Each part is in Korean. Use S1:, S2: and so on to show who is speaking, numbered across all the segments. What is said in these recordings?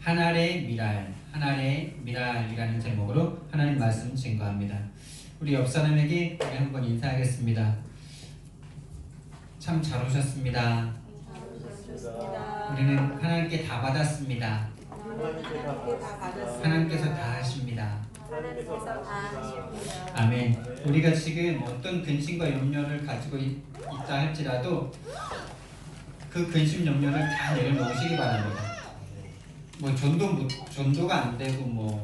S1: 하나의 미랄이라는 제목으로 하나님 말씀 증거합니다. 우리 옆 사람에게 우리 한번 인사하겠습니다. 참 잘 오셨습니다. 우리는 하나님께 다 받았습니다. 하나님께서 다 하십니다. 아멘. 우리가 지금 어떤 근심과 염려를 가지고 있다 할지라도 그 근심 염려를 다 내려놓으시기 바랍니다. 뭐 전도가 안 되고 뭐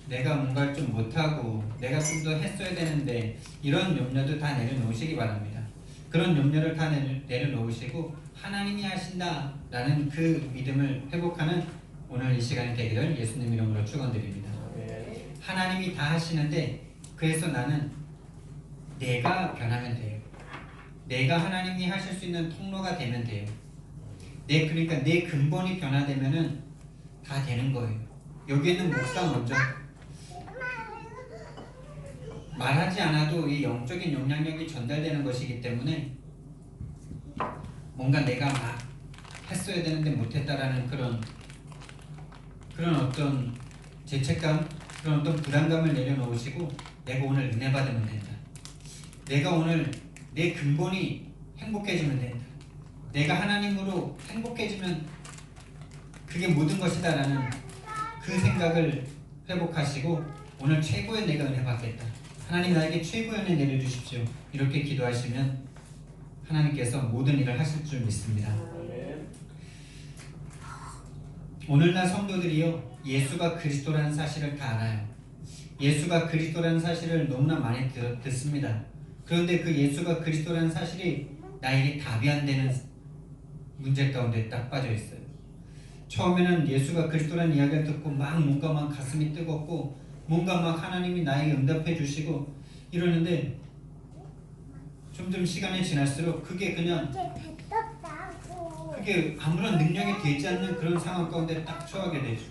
S1: 내가 뭔가를 좀 못하고 내가 좀 더 했어야 되는데 이런 염려도 다 내려놓으시기 바랍니다. 그런 염려를 다 내려놓으시고 하나님이 하신다라는 그 믿음을 회복하는 오늘 이 시간이 되기를 예수님 이름으로 축원드립니다. 하나님이 다 하시는데 그래서 나는 내가 변하면 돼요. 내가 하나님이 하실 수 있는 통로가 되면 돼요. 그러니까 내 근본이 변화되면은 다 되는 거예요. 여기에는 목사 먼저 말하지 않아도 이 영적인 영향력이 전달되는 것이기 때문에 뭔가 내가 막 했어야 되는데 못했다라는 그런 어떤 죄책감, 그런 어떤 부담감을 내려놓으시고 내가 오늘 은혜 받으면 된다. 내가 오늘 내 근본이 행복해지면 된다. 내가 하나님으로 행복해지면 그게 모든 것이다 라는 그 생각을 회복하시고 오늘 최고의 내가 은혜 받겠다. 하나님 나에게 최고의 은혜 내려주십시오. 이렇게 기도하시면 하나님께서 모든 일을 하실 줄 믿습니다. 오늘날 성도들이요, 예수가 그리스도라는 사실을 다 알아요. 예수가 그리스도라는 사실을 너무나 많이 듣습니다. 그런데 그 예수가 그리스도라는 사실이 나에게 답이 안 되는 문제 가운데 딱 빠져 있어요. 처음에는 예수가 그리스도라는 이야기를 듣고 뭔가 가슴이 뜨겁고 뭔가 하나님이 나에게 응답해 주시고 이러는데 점점 시간이 지날수록 그게 아무런 능력이 되지 않는 그런 상황 가운데 딱 처하게 되죠.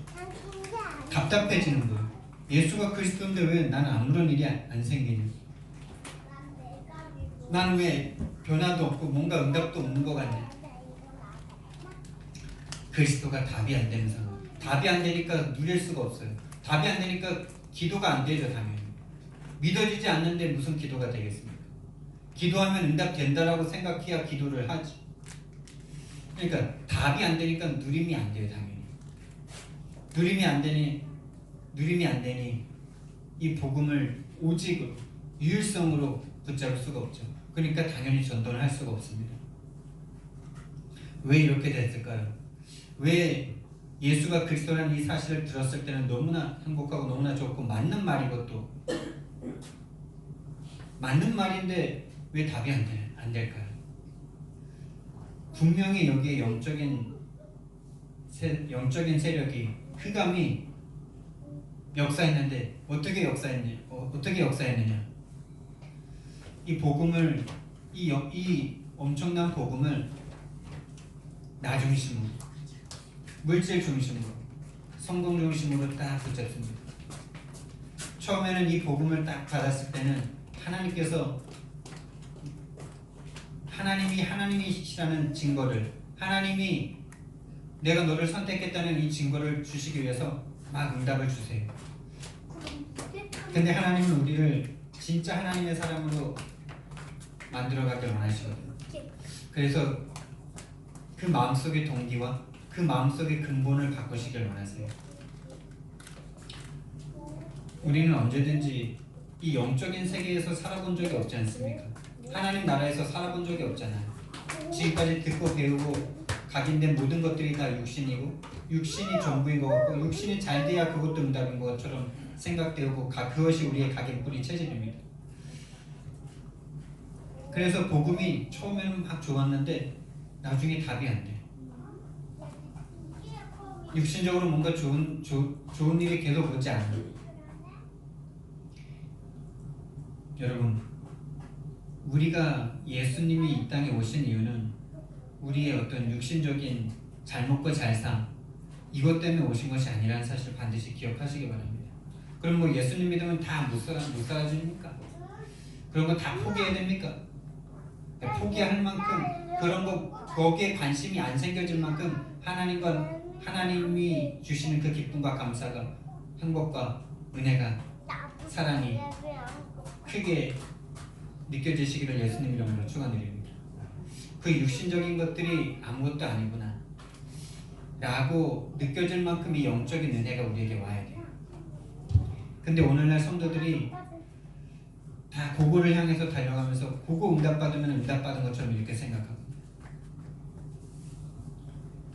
S1: 답답해지는 거예요. 예수가 그리스도인데 왜 나는 아무런 일이 안 생기냐? 난 왜 변화도 없고 뭔가 응답도 없는 것 같냐? 그리스도가 답이 안 되는 상황. 답이 안 되니까 누릴 수가 없어요. 답이 안 되니까 기도가 안 되죠, 당연히. 믿어지지 않는데 무슨 기도가 되겠습니까? 기도하면 응답된다라고 생각해야 기도를 하지. 그러니까 답이 안 되니까 누림이 안 돼요, 당연히. 누림이 안 되니 이 복음을 오직으로 유일성으로 붙잡을 수가 없죠. 그러니까 당연히 전도를 할 수가 없습니다. 왜 이렇게 됐을까요? 왜 예수가 그리스도라는 이 사실을 들었을 때는 너무나 행복하고 너무나 좋고 맞는 말이고 또 맞는 말인데 왜 답이 안 될까요? 분명히 여기에 영적인 세력이 흑암이 역사했는데 어떻게 역사했느냐? 이 복음을 이 엄청난 복음을 나 중심으로, 물질 중심으로, 성공 중심으로 딱 붙잡습니다. 처음에는 이 복음을 딱 받았을 때는 하나님께서 하나님이시라는 증거를, 하나님이 내가 너를 선택했다는 이 증거를 주시기 위해서 응답을 주세요. 근데 하나님은 우리를 진짜 하나님의 사람으로 만들어가길 원하시거든요. 그래서 그 마음속의 동기와 그 마음속의 근본을 바꾸시길 원하세요. 우리는 언제든지 이 영적인 세계에서 살아본 적이 없지 않습니까? 하나님 나라에서 살아본 적이 없잖아요. 지금까지 듣고 배우고 각인된 모든 것들이 다 육신이고 육신이 전부인 것 같고 육신이 잘 돼야 그것도 응답인 것처럼 생각되고 그것이 우리의 각인뿌리 체질입니다. 그래서 복음이 처음에는 좋았는데 나중에 답이 안 돼. 육신적으로 뭔가 좋은 일이 계속 오지 않아요. 여러분, 우리가 예수님이 이 땅에 오신 이유는 우리의 어떤 육신적인 잘 먹고 잘 사 이것 때문에 오신 것이 아니라는 사실을 반드시 기억하시기 바랍니다. 그럼 예수님 믿으면 다 못 살아집니까? 그런 거 다 포기해야 됩니까? 포기할 만큼 그런 거 거기에 관심이 안 생겨질 만큼 하나님이 주시는 그 기쁨과 감사가, 행복과 은혜가, 사랑이 크게 느껴지시기를 예수님 이름으로 축원드립니다. 그 육신적인 것들이 아무것도 아니구나 라고 느껴질 만큼 이 영적인 은혜가 우리에게 와야 돼요. 근데 오늘날 성도들이 다 그거를 향해서 달려가면서 그거 응답받으면 응답받은 것처럼 이렇게 생각하고,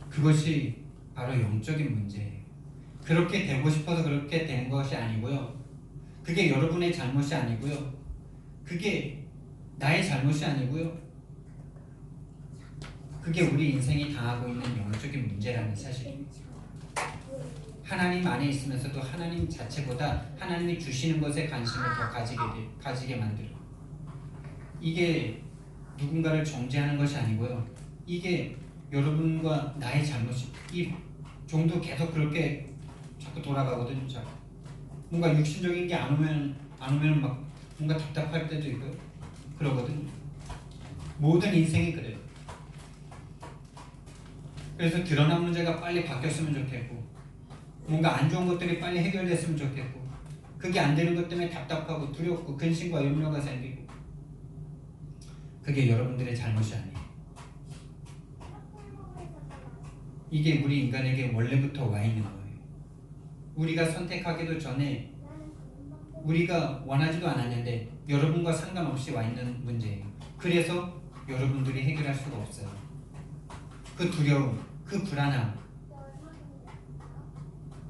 S1: 그것이 바로 영적인 문제예요. 그렇게 되고 싶어서 그렇게 된 것이 아니고요, 그게 여러분의 잘못이 아니고요, 그게 나의 잘못이 아니고요, 그게 우리 인생이 당하고 있는 영적인 문제라는 사실입니다. 하나님 안에 있으면서도 하나님 자체보다 하나님이 주시는 것에 관심을 더 가지게 만들어. 이게 누군가를 정죄하는 것이 아니고요, 이게 여러분과 나의 잘못이, 이 종도 계속 그렇게 자꾸 돌아가거든요. 자꾸 뭔가 육신적인 게 안 오면 막 뭔가 답답할 때도 있고요, 그러거든요. 모든 인생이 그래요. 그래서 드러난 문제가 빨리 바뀌었으면 좋겠고, 뭔가 안 좋은 것들이 빨리 해결됐으면 좋겠고, 그게 안 되는 것 때문에 답답하고 두렵고 근심과 염려가 생기고, 그게 여러분들의 잘못이 아니에요. 이게 우리 인간에게 원래부터 와 있는 거예요. 우리가 선택하기도 전에 우리가 원하지도 않았는데 여러분과 상관없이 와 있는 문제예요. 그래서 여러분들이 해결할 수가 없어요. 그 두려움, 그 불안함,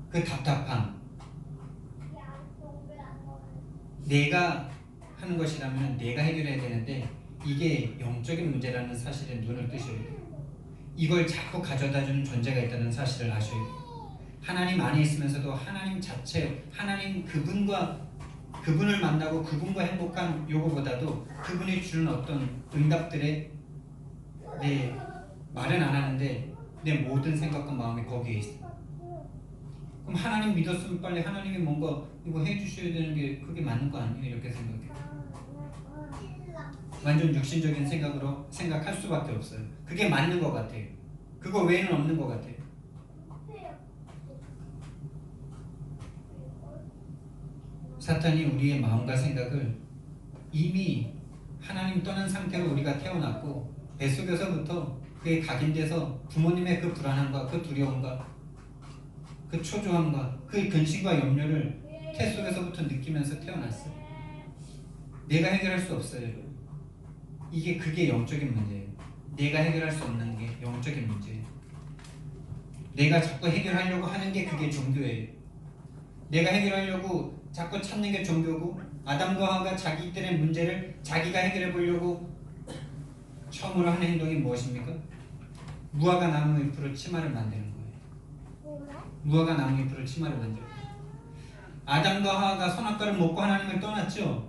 S1: 그 답답함, 내가 하는 것이라면 내가 해결해야 되는데 이게 영적인 문제라는 사실에 눈을 뜨셔야 돼요. 이걸 자꾸 가져다주는 존재가 있다는 사실을 아셔야 돼요. 하나님 안에 있으면서도 하나님 자체, 하나님 그분을 만나고 그분과 행복한 요거보다도 그분이 주는 어떤 응답들에 내 말은 안 하는데 내 모든 생각과 마음이 거기에 있어. 그럼 하나님 믿었으면 빨리 하나님이 뭔가 이거 해주셔야 되는 게 그게 맞는 거 아니에요? 이렇게 생각해. 완전 육신적인 생각으로 생각할 수밖에 없어요. 그게 맞는 것 같아요. 그거 외에는 없는 것 같아요. 사탄이 우리의 마음과 생각을 이미 하나님 떠난 상태로 우리가 태어났고, 뱃속에서부터 그게 각인돼서 부모님의 그 불안함과 그 두려움과 그 초조함과 그 근심과 염려를 태 속에서부터 느끼면서 태어났어요. 내가 해결할 수 없어요. 그게 영적인 문제예요. 내가 해결할 수 없는 게 영적인 문제예요. 내가 자꾸 해결하려고 하는 게 그게 종교예요. 내가 해결하려고 자꾸 찾는 게 종교고, 아담과 하와가 자기들의 문제를 자기가 해결해 보려고 처음으로 하는 행동이 무엇입니까? 무화과 나무 잎으로 치마를 만드는 거예요. 무화과 나무 잎으로 치마를 만들어요. 아담과 하와가 선악과를 먹고 하나님을 떠났죠.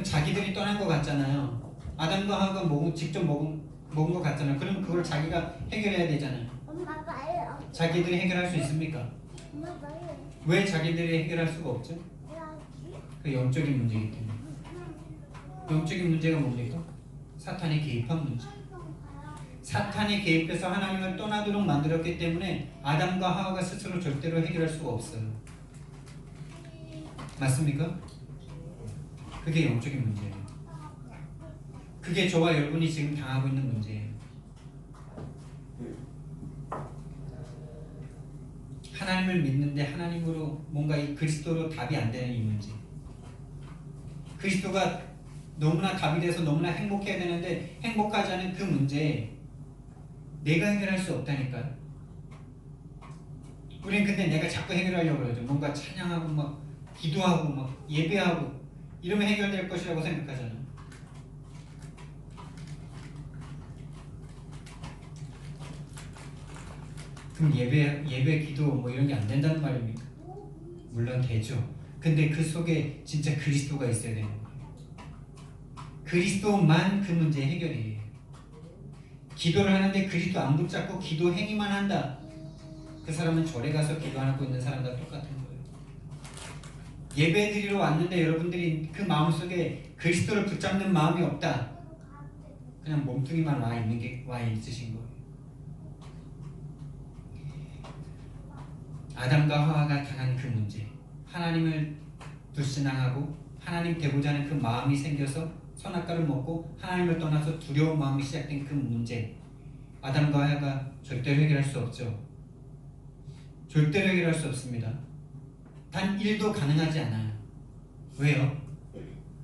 S1: 자기들이 떠난 것 같잖아요. 아담과 하와가 직접 먹은 것 같잖아요. 그러면 그걸 자기가 해결해야 되잖아요. 자기들이 해결할 수 있습니까? 왜 자기들이 해결할 수가 없죠? 그 영적인 문제이기 때문에. 영적인 문제가 뭡니까? 사탄이 개입한 문제. 사탄이 개입해서 하나님을 떠나도록 만들었기 때문에 아담과 하와가 스스로 절대로 해결할 수가 없어요. 맞습니까? 그게 영적인 문제예요. 그게 저와 여러분이 지금 당하고 있는 문제예요. 하나님을 믿는데 하나님으로 뭔가 이 그리스도로 답이 안 되는 이 문제. 그리스도가 너무나 답이 돼서 너무나 행복해야 되는데 행복하지 않은 그 문제에 내가 해결할 수 없다니까요. 우린 근데 내가 자꾸 해결하려고 그러죠. 뭔가 찬양하고 막 기도하고 막 예배하고 이러면 해결될 것이라고 생각하잖아요. 그럼 예배 기도 뭐 이런 게 안 된다는 말입니까? 물론 되죠. 근데 그 속에 진짜 그리스도가 있어야 되는 거예요. 그리스도만 그 문제 해결이에요. 기도를 하는데 그리스도 안 붙잡고 기도 행위만 한다. 그 사람은 절에 가서 기도 안 하고 있는 사람과 똑같은 거예요. 예배 드리러 왔는데 여러분들이 그 마음속에 그리스도를 붙잡는 마음이 없다. 그냥 몸뚱이만 와 있으신 거예요. 아담과 하와가 당한 그 문제, 하나님을 불신앙하고 하나님 되고자 하는 그 마음이 생겨서 선악과를 먹고 하나님을 떠나서 두려운 마음이 시작된 그 문제, 아담과 하와가 절대로 해결할 수 없죠. 절대로 해결할 수 없습니다. 단 1도 가능하지 않아요. 왜요?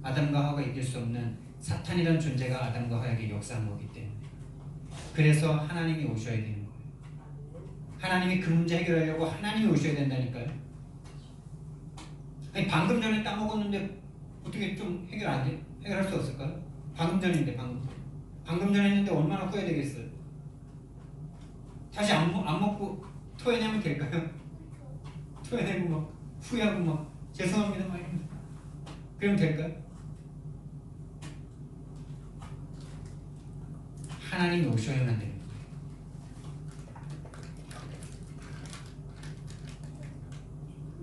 S1: 아담과 하와가 이길 수 없는 사탄이라는 존재가 아담과 하와에게 역사한 거기 때문에. 그래서 하나님이 오셔야 되는 거예요. 하나님이 그 문제 해결하려고 하나님이 오셔야 된다니까요. 아니, 방금 전에 따먹었는데 어떻게 좀 해결할 수 없을까요? 방금 전인데 방금 전에 했는데 얼마나 후회되겠어요. 다시 안 먹고 토해내면 될까요? 토해내고 막 후회하고 막 죄송합니다 막 이러면 그러면 될까요? 하나님이 오셔야만 됩니다.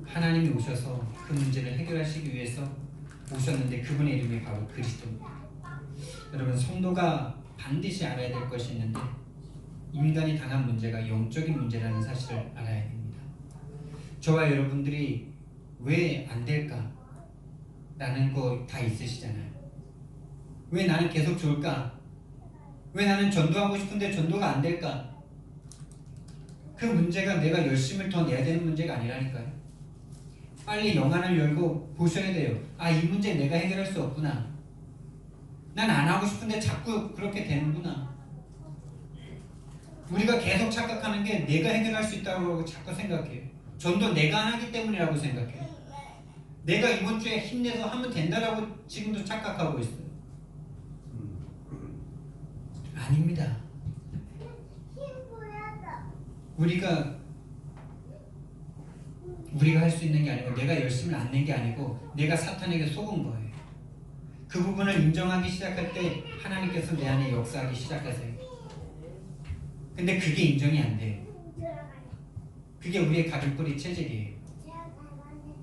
S1: 하나님이 오셔서 그 문제를 해결하시기 위해서 오셨는데 그분의 이름이 바로 그리스도입니다. 여러분, 성도가 반드시 알아야 될 것이 있는데 인간이 당한 문제가 영적인 문제라는 사실을 알아야 됩니다. 저와 여러분들이 왜 안 될까? 라는 거 다 있으시잖아요. 왜 나는 계속 좋을까? 왜 나는 전도하고 싶은데 전도가 안 될까? 그 문제가 내가 열심을 더 내야 되는 문제가 아니라니까요. 빨리 영안을 열고 보셔야 돼요. 아, 이 문제 내가 해결할 수 없구나. 난 안 하고 싶은데 자꾸 그렇게 되는구나. 우리가 계속 착각하는 게 내가 해결할 수 있다고 자꾸 생각해요. 전도 내가 안 하기 때문이라고 생각해요. 내가 이번 주에 힘내서 하면 된다라고 지금도 착각하고 있어요. 아닙니다. 우리가 할 수 있는 게 아니고 내가 열심히 안 낸 게 아니고 내가 사탄에게 속은 거예요. 그 부분을 인정하기 시작할 때 하나님께서 내 안에 역사하기 시작하세요. 근데 그게 인정이 안 돼요. 그게 우리의 가죽거리 체질이에요.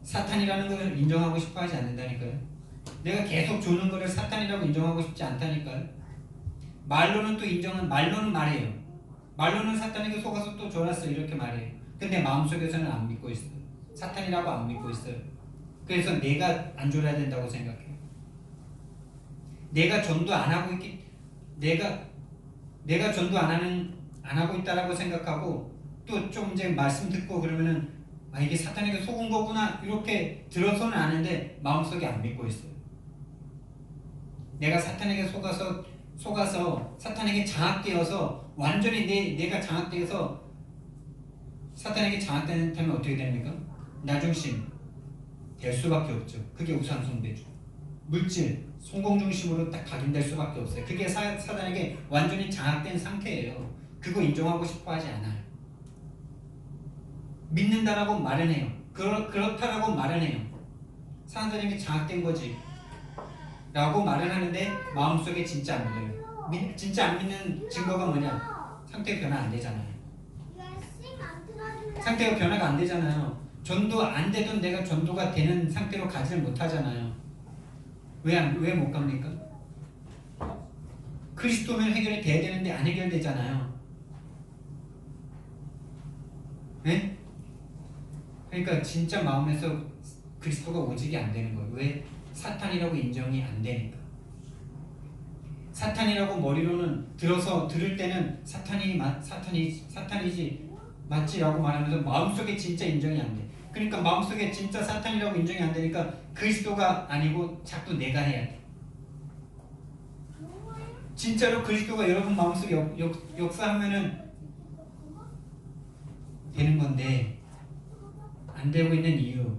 S1: 사탄이라는 걸 인정하고 싶어 하지 않는다니까요. 내가 계속 조는 거를 사탄이라고 인정하고 싶지 않다니까요. 말로는 말해요. 말로는 사탄에게 속아서 또 졸았어 이렇게 말해요. 근데 마음속에서는 안 믿고 있어요. 사탄이라고 안 믿고 있어요. 그래서 내가 안 졸아야 된다고 생각해요. 내가 전도 안 하고 내가 전도 안 하고 있다라고 생각하고 또 좀 이제 말씀 듣고 그러면은 아, 이게 사탄에게 속은 거구나 이렇게 들어서는 아는데 마음속에 안 믿고 있어요. 내가 사탄에게 속아서 사탄에게 장악되어서 완전히 내가 장악되어서 사탄에게 장악되면 어떻게 됩니까? 나중심 될 수밖에 없죠. 그게 우상 숭배죠. 물질, 성공 중심으로 딱 각인될 수밖에 없어요. 그게 사탄에게 완전히 장악된 상태예요. 그거 인정하고 싶어 하지 않아요. 믿는다라고 말은 해요. 그렇다라고 말은 해요. 사탄에게 장악된 거지 라고 말을 하는데 마음속에 진짜 안 믿어요. 진짜 안 믿는 증거가 뭐냐? 상태가 변화 안 되잖아요. 상태가 변화가 안 되잖아요. 전도 안 되던 내가 전도가 되는 상태로 가지를 못하잖아요. 왜 못 갑니까? 그리스도면 해결이 돼야 되는데 안 해결되잖아요. 네? 그러니까 진짜 마음에서 그리스도가 오직이 안 되는 거예요. 왜? 사탄이라고 인정이 안 되니까. 사탄이라고 머리로는 들을 때는 사탄이지 맞지라고 말하면서 마음속에 진짜 인정이 안 돼. 그러니까 마음속에 진짜 사탄이라고 인정이 안 되니까 그리스도가 아니고 자꾸 내가 해야 돼. 진짜로 그리스도가 여러분 마음속에 역사하면은 되는 건데 안 되고 있는 이유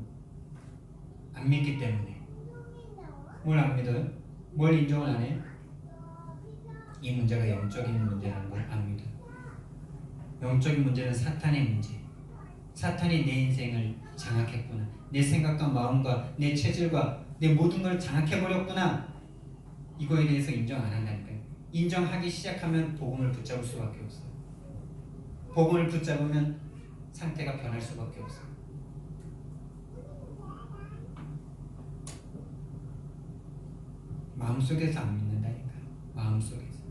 S1: 안 믿기 때문에. 뭘 안 믿어요? 뭘 인정을 안 해요? 이 문제가 영적인 문제라는 걸 안 믿어요. 영적인 문제는 사탄의 문제. 사탄이 내 인생을 장악했구나. 내 생각과 마음과 내 체질과 내 모든 걸 장악해버렸구나. 이거에 대해서 인정 안 한다니까요. 인정하기 시작하면 복음을 붙잡을 수밖에 없어요. 복음을 붙잡으면 상태가 변할 수밖에 없어요. 마음속에서 안 믿는다니까요. 마음속에서.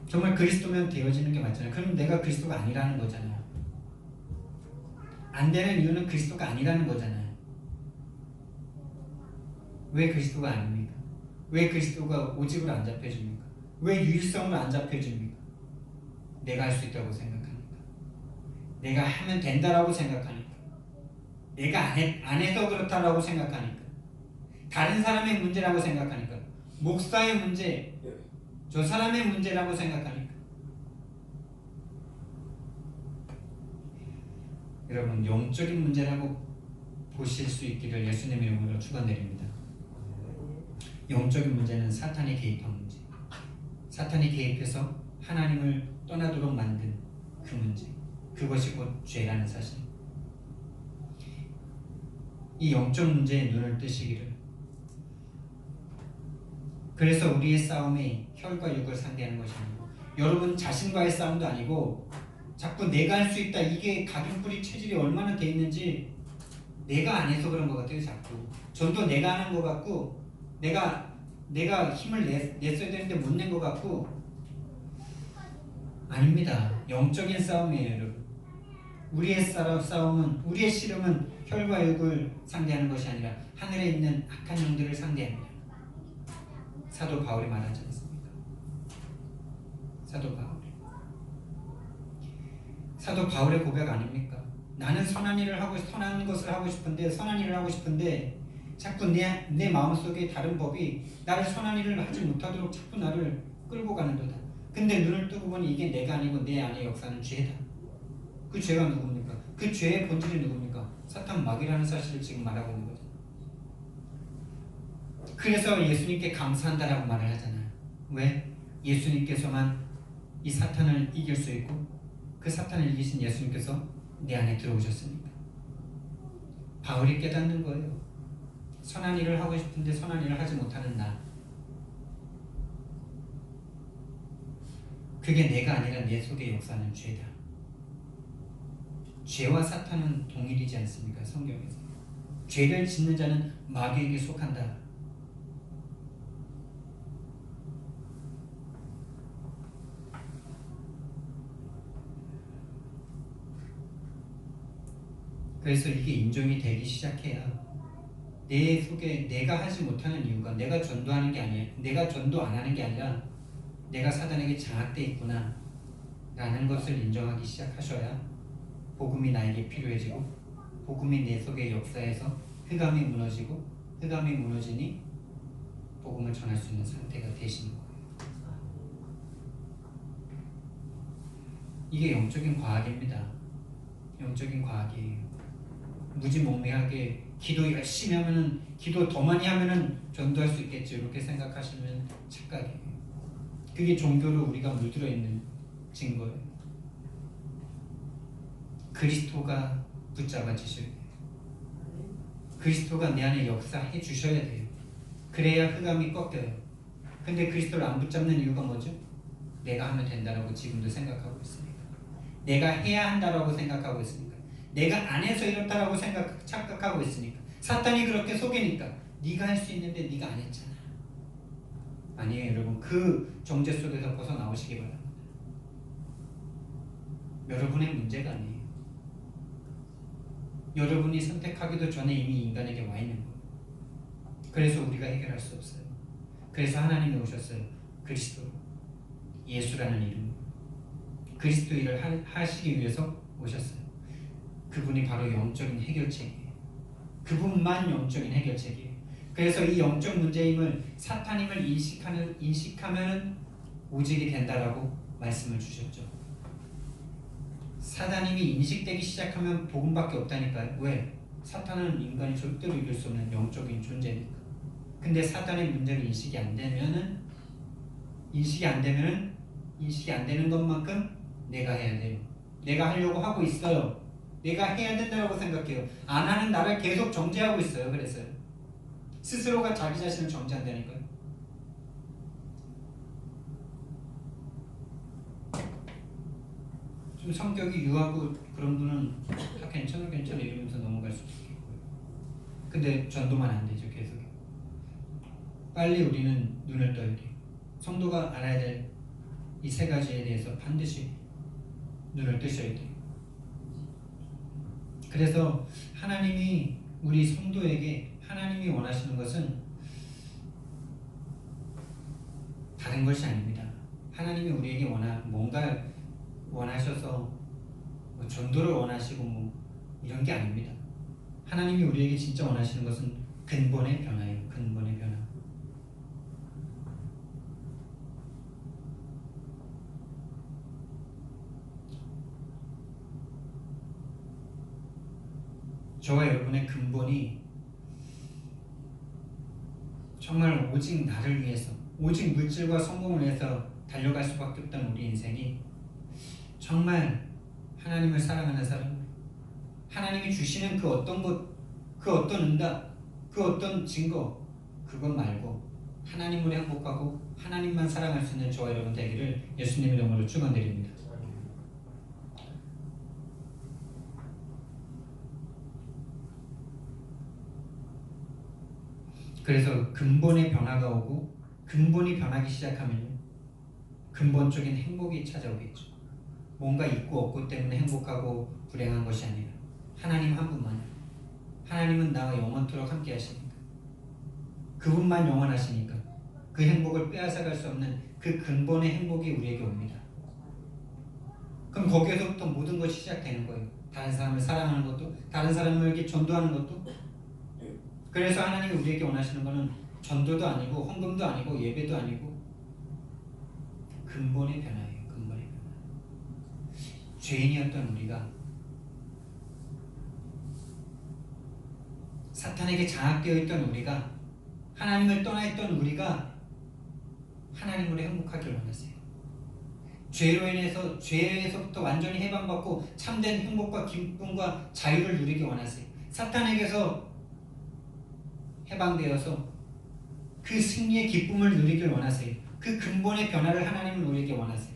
S1: 정말 그리스도면 되어지는 게 맞잖아요. 그럼 내가 그리스도가 아니라는 거잖아요. 안 되는 이유는 그리스도가 아니라는 거잖아요. 왜 그리스도가 아닙니까? 왜 그리스도가 오직으로 안 잡혀집니까? 왜 유일성으로 안 잡혀집니까? 내가 할 수 있다고 생각하니까, 내가 하면 된다라고 생각하니까, 내가 안 해서 그렇다라고 생각하니까, 다른 사람의 문제라고 생각하니까, 목사의 문제, 저 사람의 문제라고 생각하니까. 여러분, 영적인 문제라고 보실 수 있기를 예수님의 이름으로 축원드립니다. 영적인 문제는 사탄이 개입한 문제, 사탄이 개입해서 하나님을 떠나도록 만든 그 문제, 그것이 곧 죄라는 사실. 이 영적 문제에 눈을 뜨시기를. 그래서 우리의 싸움이 혈과 육을 상대하는 것이 아니고, 여러분 자신과의 싸움도 아니고, 자꾸 내가 할 수 있다, 이게 각인뿌리 체질이 얼마나 돼 있는지 내가 안 해서 그런 것 같아요. 자꾸 전도 내가 하는 것 같고, 내가 힘을 냈어야 되는데 못 낸 것 같고. 아닙니다. 영적인 싸움이에요, 여러분. 우리의 싸움은, 우리의 씨름은 혈과 육을 상대하는 것이 아니라 하늘에 있는 악한 영들을 상대합니다. 사도 바울이 말하지 않습니까? 사도 바울의 고백 아닙니까? 나는 선한 일을 하고, 선한 것을 하고 싶은데, 선한 일을 하고 싶은데 자꾸 내 마음속에 다른 법이 나를 선한 일을 하지 못하도록 자꾸 나를 끌고 가는도다. 근데 눈을 뜨고 보니 이게 내가 아니고 내 안에 역사는 죄다. 그 죄가 누굽니까? 그 죄의 본질이 누굽니까? 사탄 마귀라는 사실을 지금 말하고 있는 거죠. 그래서 예수님께 감사한다라고 말을 하잖아요. 왜? 예수님께서만 이 사탄을 이길 수 있고, 그 사탄을 이기신 예수님께서 내 안에 들어오셨으니까. 바울이 깨닫는 거예요. 선한 일을 하고 싶은데 선한 일을 하지 못하는 나, 그게 내가 아니라 내 속에 역사하는 죄다. 죄와 사탄은 동일이지 않습니까? 성경에서 죄를 짓는 자는 마귀에게 속한다. 그래서 이게 인정이 되기 시작해야 내 속에 내가 하지 못하는 이유가, 내가 전도하는 게 아니야, 내가 전도 안 하는 게 아니라 내가 사단에게 장악돼 있구나 라는 것을 인정하기 시작하셔야 복음이 나에게 필요해지고, 복음이 내 속에 역사해서 흑암이 무너지고, 흑암이 무너지니 복음을 전할 수 있는 상태가 되시는 거예요. 이게 영적인 과학입니다. 영적인 과학이에요. 무지몽매하게 기도 열심히 하면은, 기도 더 많이 하면은 전도할 수 있겠지, 이렇게 생각하시면 착각이에요. 그게 종교로 우리가 물들어 있는 증거예요. 그리스도가 붙잡아주셔야 돼요. 그리스도가 내 안에 역사해 주셔야 돼요. 그래야 흑암이 꺾여요. 근데 그리스도를 안 붙잡는 이유가 뭐죠? 내가 하면 된다라고 지금도 생각하고 있으니까, 내가 해야 한다라고 생각하고 있으니까, 내가 안 해서 이렇다라고 착각하고 있으니까, 사탄이 그렇게 속이니까 네가 할 수 있는데 네가 안 했잖아. 아니에요, 여러분. 그 정죄 속에서 벗어나오시기 바랍니다. 여러분의 문제가 아니에요. 여러분이 선택하기도 전에 이미 인간에게 와 있는 거예요. 그래서 우리가 해결할 수 없어요. 그래서 하나님이 오셨어요. 그리스도, 예수라는 이름으로 그리스도 일을 하시기 위해서 오셨어요. 그분이 바로 영적인 해결책이에요. 그분만 영적인 해결책이에요. 그래서 이 영적 문제임을, 사탄임을 인식하면 오직이 된다라고 말씀을 주셨죠. 사탄임이 인식되기 시작하면 복음밖에 없다니까요. 왜? 사탄은 인간이 절대로 이길 수 없는 영적인 존재니까. 근데 사탄의 문제를 인식이 안 되면은 인식이 안 되는 것만큼 내가 해야 돼요. 내가 하려고 하고 있어요. 내가 해야 된다고 생각해요. 안 하는 나를 계속 정죄하고 있어요. 그래서 스스로가 자기 자신을 정죄한다니까요. 좀 성격이 유하고 그런 분은 괜찮아 이러면서 넘어갈 수도 있고요. 근데 전도만 안 되죠. 계속 빨리 우리는 눈을 떠야 돼요. 성도가 알아야 될 이 세 가지에 대해서 반드시 눈을 뜨셔야 돼요. 그래서 하나님이 우리 성도에게 하나님이 원하시는 것은 다른 것이 아닙니다. 하나님이 우리에게 뭔가 원하셔서 뭐 전도를 원하시고 뭐 이런 게 아닙니다. 하나님이 우리에게 진짜 원하시는 것은 근본의 변화예요. 근본의 변화. 저와 여러분의 근본이 정말 오직 나를 위해서, 오직 물질과 성공을 위해서 달려갈 수밖에 없던 우리 인생이 정말 하나님을 사랑하는 사람, 하나님이 주시는 그 어떤 것, 그 어떤 응답, 그 어떤 증거, 그것 말고 하나님으로 행복하고 하나님만 사랑할 수 있는 저와 여러분 되기를 예수님의 이름으로 축원드립니다. 그래서 근본의 변화가 오고 근본이 변하기 시작하면 근본적인 행복이 찾아오겠죠. 뭔가 있고 없고 때문에 행복하고 불행한 것이 아니라 하나님 한 분만요. 하나님은 나와 영원토록 함께 하시니까, 그분만 영원하시니까 그 행복을 빼앗아갈 수 없는 그 근본의 행복이 우리에게 옵니다. 그럼 거기에서부터 모든 것이 시작되는 거예요. 다른 사람을 사랑하는 것도, 다른 사람에게 전도하는 것도. 그래서 하나님이 우리에게 원하시는 것은 전도도 아니고 헌금도 아니고 예배도 아니고 근본의 변화예요. 근본의 변화. 죄인이었던 우리가, 사탄에게 장악되어 있던 우리가, 하나님을 떠나 있던 우리가 하나님으로 행복하기를 원하세요. 죄로 인해서, 죄에서부터 완전히 해방받고 참된 행복과 기쁨과 자유를 누리기 원하세요. 사탄에게서 해방되어서 그 승리의 기쁨을 누리길 원하세요. 그 근본의 변화를 하나님은 우리에게 원하세요.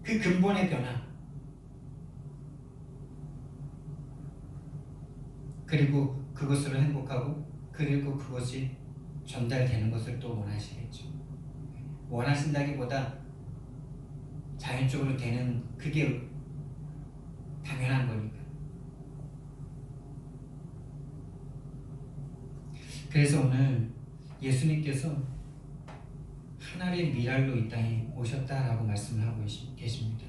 S1: 그 근본의 변화. 그리고 그것으로 행복하고, 그리고 그것이 전달되는 것을 또 원하시겠죠. 원하신다기보다 자연적으로 되는, 그게 당연한 거니까. 그래서 오늘 예수님께서 하나님의 미랄로 이 땅에 오셨다라고 말씀을 하고 계십니다.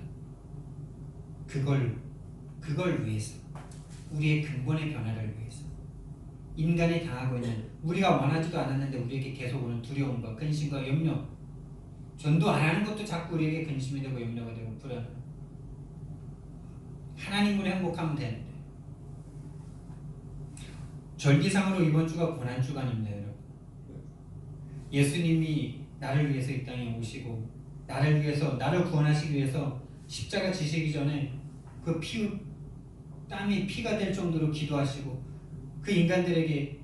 S1: 그걸 위해서, 우리의 근본의 변화를 위해서, 인간이 당하고 있는, 우리가 원하지도 않았는데 우리에게 계속 오는 두려움과 근심과 염려, 전도 안 하는 것도 자꾸 우리에게 근심이 되고 염려가 되고 불안하고, 하나님으로 행복하면 되는데. 절기상으로 이번 주가 고난주간입니다, 여러분. 예수님이 나를 위해서 이 땅에 오시고 나를 위해서, 나를 구원하시기 위해서 십자가 지시기 전에 그 땀이 피가 될 정도로 기도하시고, 그 인간들에게,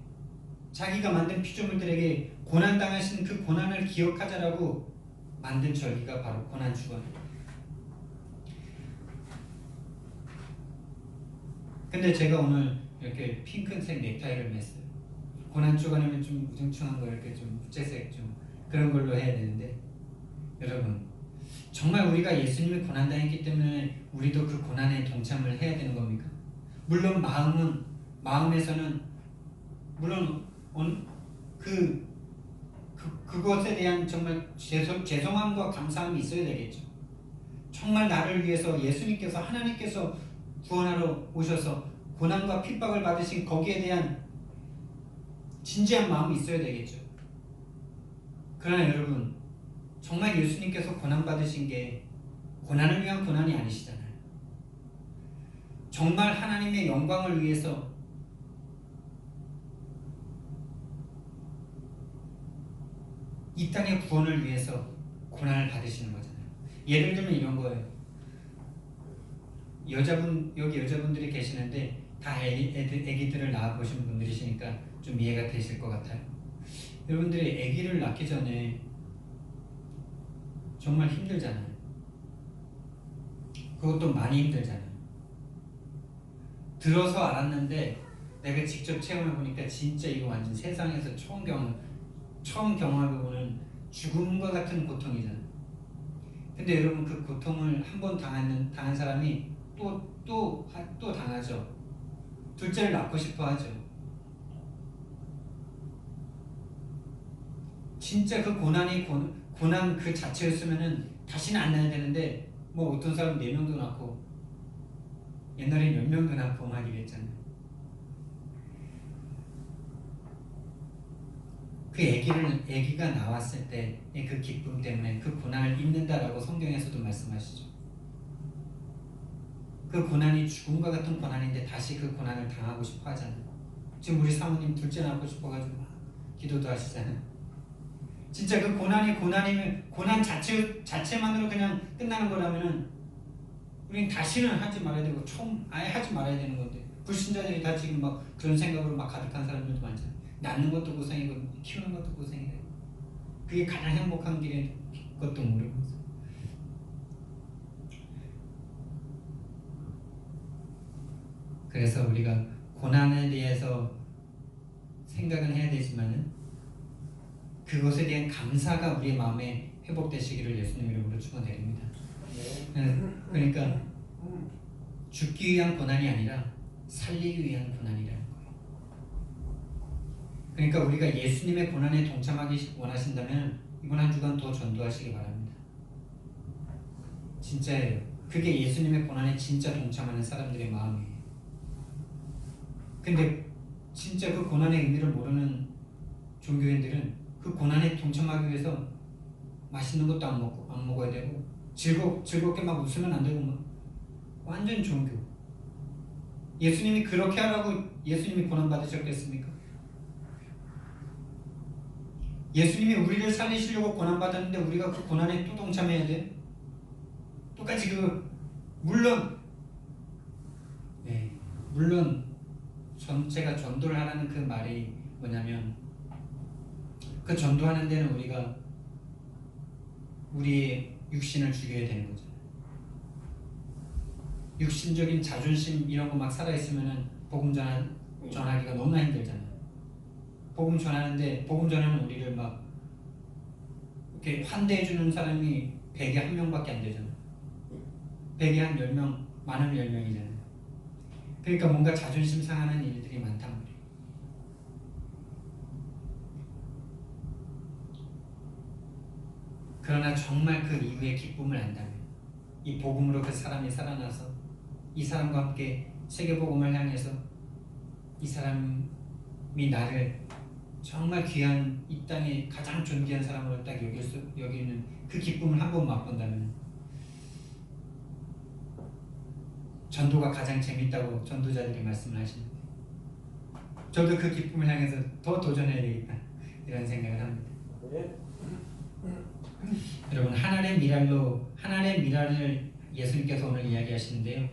S1: 자기가 만든 피조물들에게 고난당하신 그 고난을 기억하자라고 만든 절기가 바로 고난주간입니다. 근데 제가 오늘 이렇게 핑크색 넥타이를 맸어요. 고난주간이면 좀 우중충한 거, 이렇게 좀 무채색 좀 그런 걸로 해야 되는데, 여러분, 정말 우리가 예수님이 고난당했기 때문에 우리도 그 고난에 동참을 해야 되는 겁니까? 물론 마음에서는 물론 그것에 대한 정말 죄송함과 감사함이 있어야 되겠죠. 정말 나를 위해서 예수님께서, 하나님께서 구원하러 오셔서 고난과 핍박을 받으신 거기에 대한 진지한 마음이 있어야 되겠죠. 그러나 여러분, 정말 예수님께서 고난받으신 게 고난을 위한 고난이 아니시잖아요. 정말 하나님의 영광을 위해서, 이 땅의 구원을 위해서 고난을 받으시는 거잖아요. 예를 들면 이런 거예요. 여기 여자분들이 계시는데 다 애기들을 낳아보신 분들이시니까 좀 이해가 되실 것 같아요. 여러분들이 애기를 낳기 전에 정말 힘들잖아요. 그것도 많이 힘들잖아요. 들어서 알았는데 내가 직접 체험해보니까 진짜 이거 완전 세상에서 처음 경험해보는 죽음과 같은 고통이잖아요. 근데 여러분 그 고통을 한 번 당한 사람이 또 당하죠. 둘째를 낳고 싶어 하죠. 진짜 그 고난 그 자체였으면은 다시는 안 나야 되는데 뭐 어떤 사람 4명도 낳고 옛날엔 10명도 낳고 막 이랬잖아요. 그 아기가 나왔을 때의 그 기쁨 때문에 그 고난을 잊는다라고 성경에서도 말씀하시죠. 그 고난이 죽음과 같은 고난인데 다시 그 고난을 당하고 싶어 하잖아요. 지금 우리 사모님 둘째 낳고 싶어가지고 막 기도도 하시잖아요. 진짜 그 고난이면 고난 자체만으로 그냥 끝나는 거라면은 우린 다시는 하지 말아야 되고 처음 아예 하지 말아야 되는 건데 불신자들이 다 지금 막 그런 생각으로 막 가득한 사람들도 많잖아요. 낳는 것도 고생이고 키우는 것도 고생이고 그게 가장 행복한 길인 것도 모르면서 그래서 우리가 고난에 대해서 생각은 해야 되지만은 그것에 대한 감사가 우리의 마음에 회복되시기를 예수님 이름으로 축원드립니다. 그러니까 죽기 위한 고난이 아니라 살리기 위한 고난이라는 거예요. 그러니까 우리가 예수님의 고난에 동참하기 원하신다면 이번 한 주간 더 전도하시기 바랍니다. 진짜예요. 그게 예수님의 고난에 진짜 동참하는 사람들의 마음이에요. 근데 진짜 그 고난의 의미를 모르는 종교인들은 그 고난에 동참하기 위해서 맛있는 것도 안 먹어야 되고 즐겁게 막 웃으면 안 되고 막 완전 종교. 예수님이 그렇게 하라고 예수님이 고난 받으셨겠습니까? 예수님이 우리를 살리시려고 고난 받았는데 우리가 그 고난에 또 동참해야 돼? 똑같이 물론 제가 전도를 하라는 그 말이 뭐냐면 그 전도하는 데는 우리가 우리의 육신을 죽여야 되는 거죠. 육신적인 자존심 이런 거 막 살아있으면은 복음 전하기가 너무나 힘들잖아요. 복음 전하는데 복음 전하는 우리를 막 이렇게 환대해주는 사람이 100에 1명밖에 안 되잖아요. 100에 한 10명, 많으면 10명이잖아요. 그러니까 뭔가 자존심 상하는 일들이 많단 말이에요. 그러나 정말 그 이후의 기쁨을 안다면 이 복음으로 그 사람이 살아나서 이 사람과 함께 세계복음을 향해서 이 사람이 나를 정말 귀한 이 땅의 가장 존귀한 사람으로 딱 여기는 그 기쁨을 한번 맛본다면 전도가 가장 재밌다고 전도자들이 말씀을 하시는데 저도 그 기쁨을 향해서 더 도전해야 되겠다 이런 생각을 합니다. 여러분 하나의 미랄을 예수님께서 오늘 이야기하시는데요.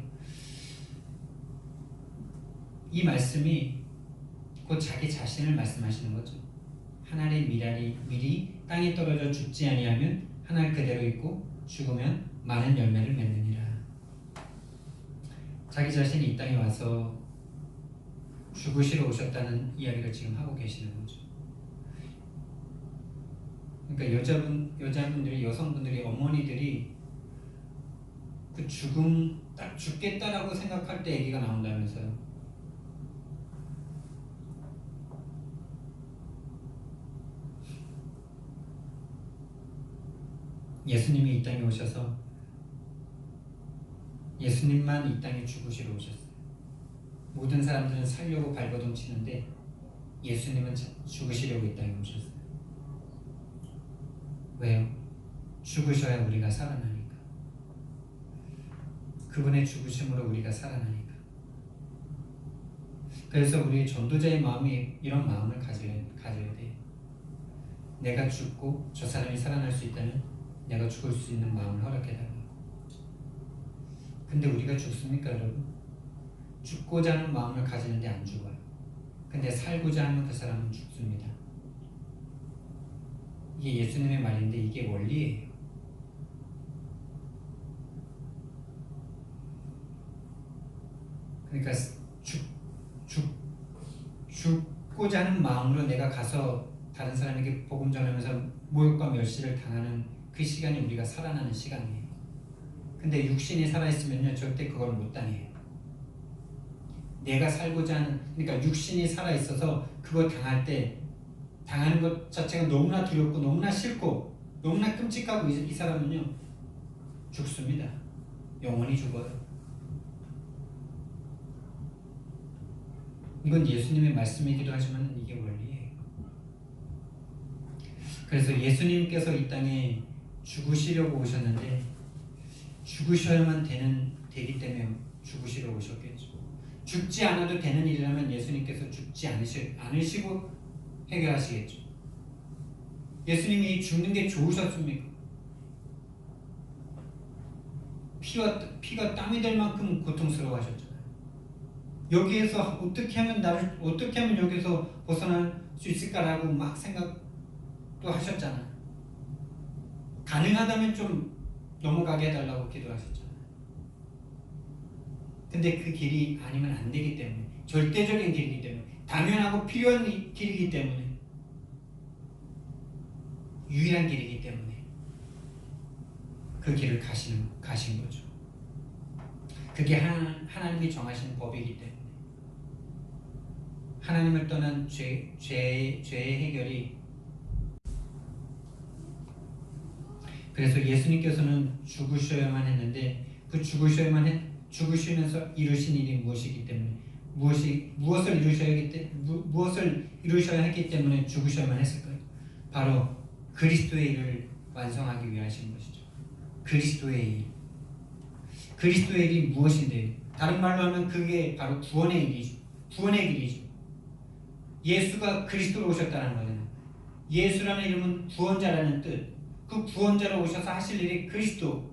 S1: 이 말씀이 곧 자기 자신을 말씀하시는 거죠. 하나의 밀이 땅에 떨어져 죽지 아니하면 하늘 그대로 있고 죽으면 많은 열매를 맺느니라. 자기 자신이 이 땅에 와서 죽으시러 오셨다는 이야기를 지금 하고 계시는 거죠. 그러니까 여자분들이 여성분들이 어머니들이 그 딱 죽겠다라고 생각할 때 아기가 나온다면서요. 예수님이 이 땅에 오셔서 예수님만 이 땅에 죽으시러 오셨어요. 모든 사람들은 살려고 발버둥 치는데 예수님은 죽으시려고 이 땅에 오셨어요. 왜요? 죽으셔야 우리가 살아나니까. 그분의 죽으심으로 우리가 살아나니까. 그래서 우리 전도자의 마음이 이런 마음을 가져야 돼요. 내가 죽고 저 사람이 살아날 수 있다면 내가 죽을 수 있는 마음을 허락해달라고. 근데 우리가 죽습니까 여러분? 죽고자 하는 마음을 가지는데 안 죽어요. 근데 살고자 하면 그 사람은 죽습니다. 이게 예수님의 말인데 이게 원리예요. 그러니까 죽고자 하는 마음으로 내가 가서 다른 사람에게 복음 전하면서 모욕과 멸시를 당하는 그 시간이 우리가 살아나는 시간이에요. 근데 육신이 살아있으면요 절대 그걸 못 당해요. 내가 살고자 하는, 그러니까 육신이 살아있어서 그거 당할 때 당하는 것 자체가 너무나 두렵고 너무나 싫고 너무나 끔찍하고 이 사람은요 죽습니다. 영원히 죽어요. 이건 예수님의 말씀이기도 하지만 이게 원리예요. 그래서 예수님께서 이 땅에 죽으시려고 오셨는데 죽으셔야만 되기 때문에 죽으시려고 오셨겠죠. 죽지 않아도 되는 일이라면 예수님께서 죽지 않으시고 해결하시겠죠. 예수님이 죽는 게 좋으셨습니까? 피가 땀이 될 만큼 고통스러워하셨잖아요. 여기에서 어떻게 하면 여기서 벗어날 수 있을까라고 막 생각도 하셨잖아요. 가능하다면 좀 넘어가게 해달라고 기도하셨잖아요. 근데 그 길이 아니면 안 되기 때문에, 절대적인 길이기 때문에, 당연하고 필요한 길이기 때문에, 유일한 길이기 때문에 그 길을 가신 거죠. 그게 하나님이 정하신 법이기 때문에 하나님을 떠난 죄의 해결이, 그래서 예수님께서는 죽으셔야만 했는데 그 죽으시면서 이루신 일이 무엇이기 때문에 무엇을 이루셔야 했기 때문에 죽으셔야만 했을까요? 바로 그리스도의 일을 완성하기 위하신 것이죠. 그리스도의 일이 무엇인데요? 다른 말로 하면 그게 바로 구원의 일이죠. 구원의 길이죠. 예수가 그리스도로 오셨다는 거잖아요. 예수라는 이름은 구원자라는 뜻. 그 구원자로 오셔서 하실 일이 그리스도,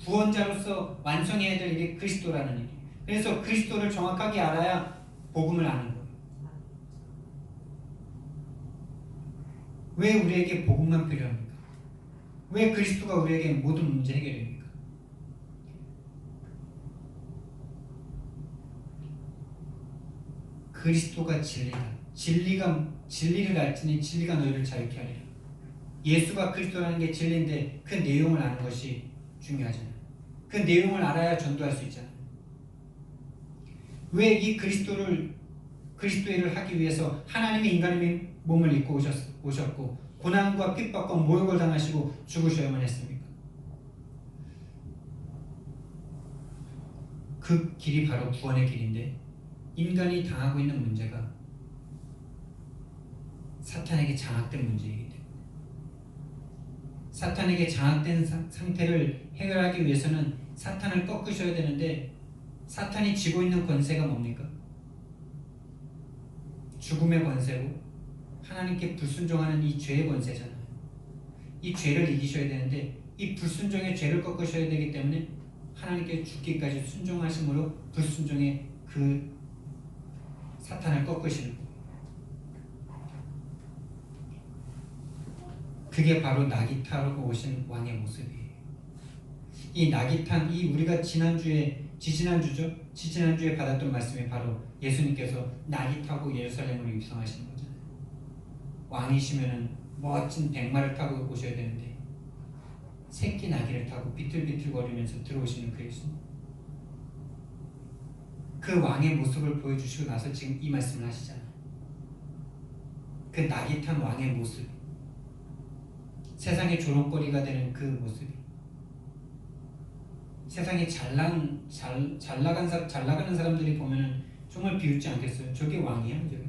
S1: 구원자로서 완성해야 될 일이 그리스도라는 일. 그래서 그리스도를 정확하게 알아야 복음을 아는 거예요. 왜 우리에게 복음만 필요합니까? 왜 그리스도가 우리에게 모든 문제 해결입니까? 그리스도가 진리다. 진리를 알지니 진리가 너희를 자유케 하리라. 예수가 그리스도라는 게 진리인데 그 내용을 아는 것이 중요하잖아요. 그 내용을 알아야 전도할 수 있잖아요. 왜 이 그리스도의 일을 하기 위해서 하나님의 인간의 몸을 입고 오셨고 고난과 핍박과 모욕을 당하시고 죽으셔야만 했습니까? 그 길이 바로 구원의 길인데 인간이 당하고 있는 문제가 사탄에게 장악된 문제이기 때문에, 사탄에게 장악된 상태를 해결하기 위해서는 사탄을 꺾으셔야 되는데 사탄이 쥐고 있는 권세가 뭡니까? 죽음의 권세고 하나님께 불순종하는 이 죄의 권세잖아요. 이 죄를 이기셔야 되는데 이 불순종의 죄를 꺾으셔야 되기 때문에 하나님께 죽기까지 순종하심으로 불순종의 그 사탄을 꺾으시는 거예요. 그게 바로 낙이 타고 오신 왕의 모습이에요. 이 낙이 탄, 우리가 지지난주에 받았던 말씀이 바로 예수님께서 낙이 타고 예루살렘으로 입성하시는 거잖아요. 왕이시면은 멋진 백마를 타고 오셔야 되는데 새끼 나귀를 타고 비틀비틀거리면서 들어오시는 그 예수님. 그 왕의 모습을 보여주시고 나서 지금 이 말씀을 하시잖아요. 그 낙이 탄 왕의 모습, 세상의 조롱거리가 되는 그 모습이, 세상에 잘 나가는 사람들이 보면 정말 비웃지 않겠어요? 저게 왕이야? 저게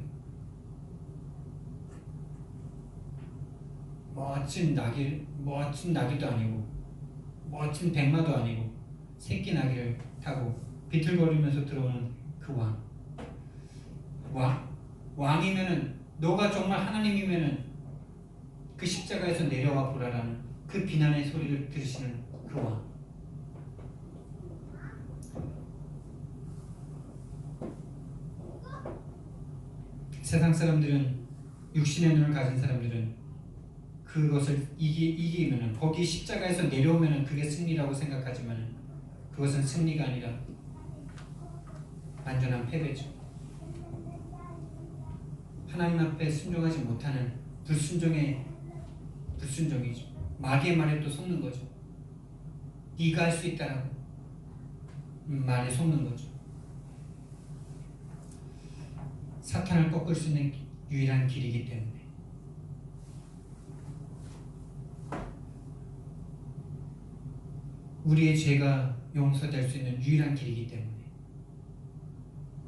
S1: 멋진 나귀도 아니고 멋진 백마도 아니고 새끼 나귀를 타고 비틀거리면서 들어오는 그 왕이면은, 너가 정말 하나님이면은 그 십자가에서 내려와 보라라는 그 비난의 소리를 들으시는 그 왕. 세상 사람들은, 육신의 눈을 가진 사람들은 그것을 이기면은, 거기 십자가에서 내려오면은 그게 승리라고 생각하지만 그것은 승리가 아니라 완전한 패배죠. 하나님 앞에 순종하지 못하는 불순종이죠. 마귀의 말에 또 속는 거죠. 네가 할 수 있다라고 말에 속는 거죠. 사탄을 꺾을 수 있는 유일한 길이기 때문에. 우리의 죄가 용서될 수 있는 유일한 길이기 때문에.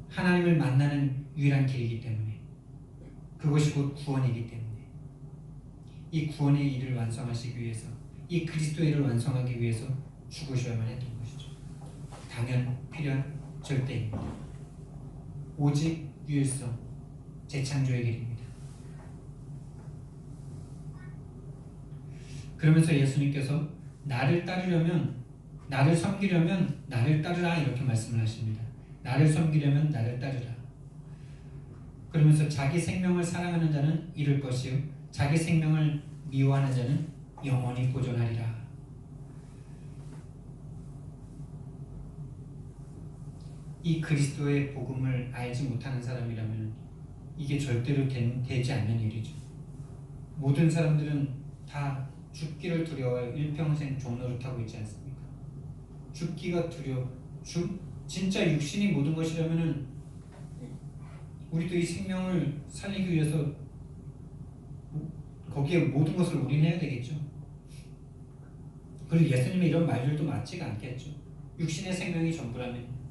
S1: 하나님을 만나는 유일한 길이기 때문에. 그것이 곧 구원이기 때문에. 이 구원의 일을 완성하시기 위해서, 이 그리스도의 일을 완성하기 위해서 죽으셔야만 했던 것이죠. 당연, 필연, 절대입니다. 오직 유일성, 재창조의 길입니다. 그러면서 예수님께서 나를 따르려면, 나를 섬기려면 나를 따르라 이렇게 말씀을 하십니다. 나를 섬기려면 나를 따르라. 그러면서 자기 생명을 사랑하는 자는 잃을 것이요 자기 생명을 미워하는 자는 영원히 보존하리라. 이 그리스도의 복음을 알지 못하는 사람이라면 이게 절대로 되지 않는 일이죠. 모든 사람들은 다 죽기를 두려워해 일평생 종노릇하고 있지 않습니까? 죽기가 진짜 육신이 모든 것이라면은 우리도 이 생명을 살리기 위해서 거기에 모든 것을 올인해야 되겠죠. 그리고 예수님의 이런 말들도 맞지가 않겠죠. 육신의 생명이 전부라면.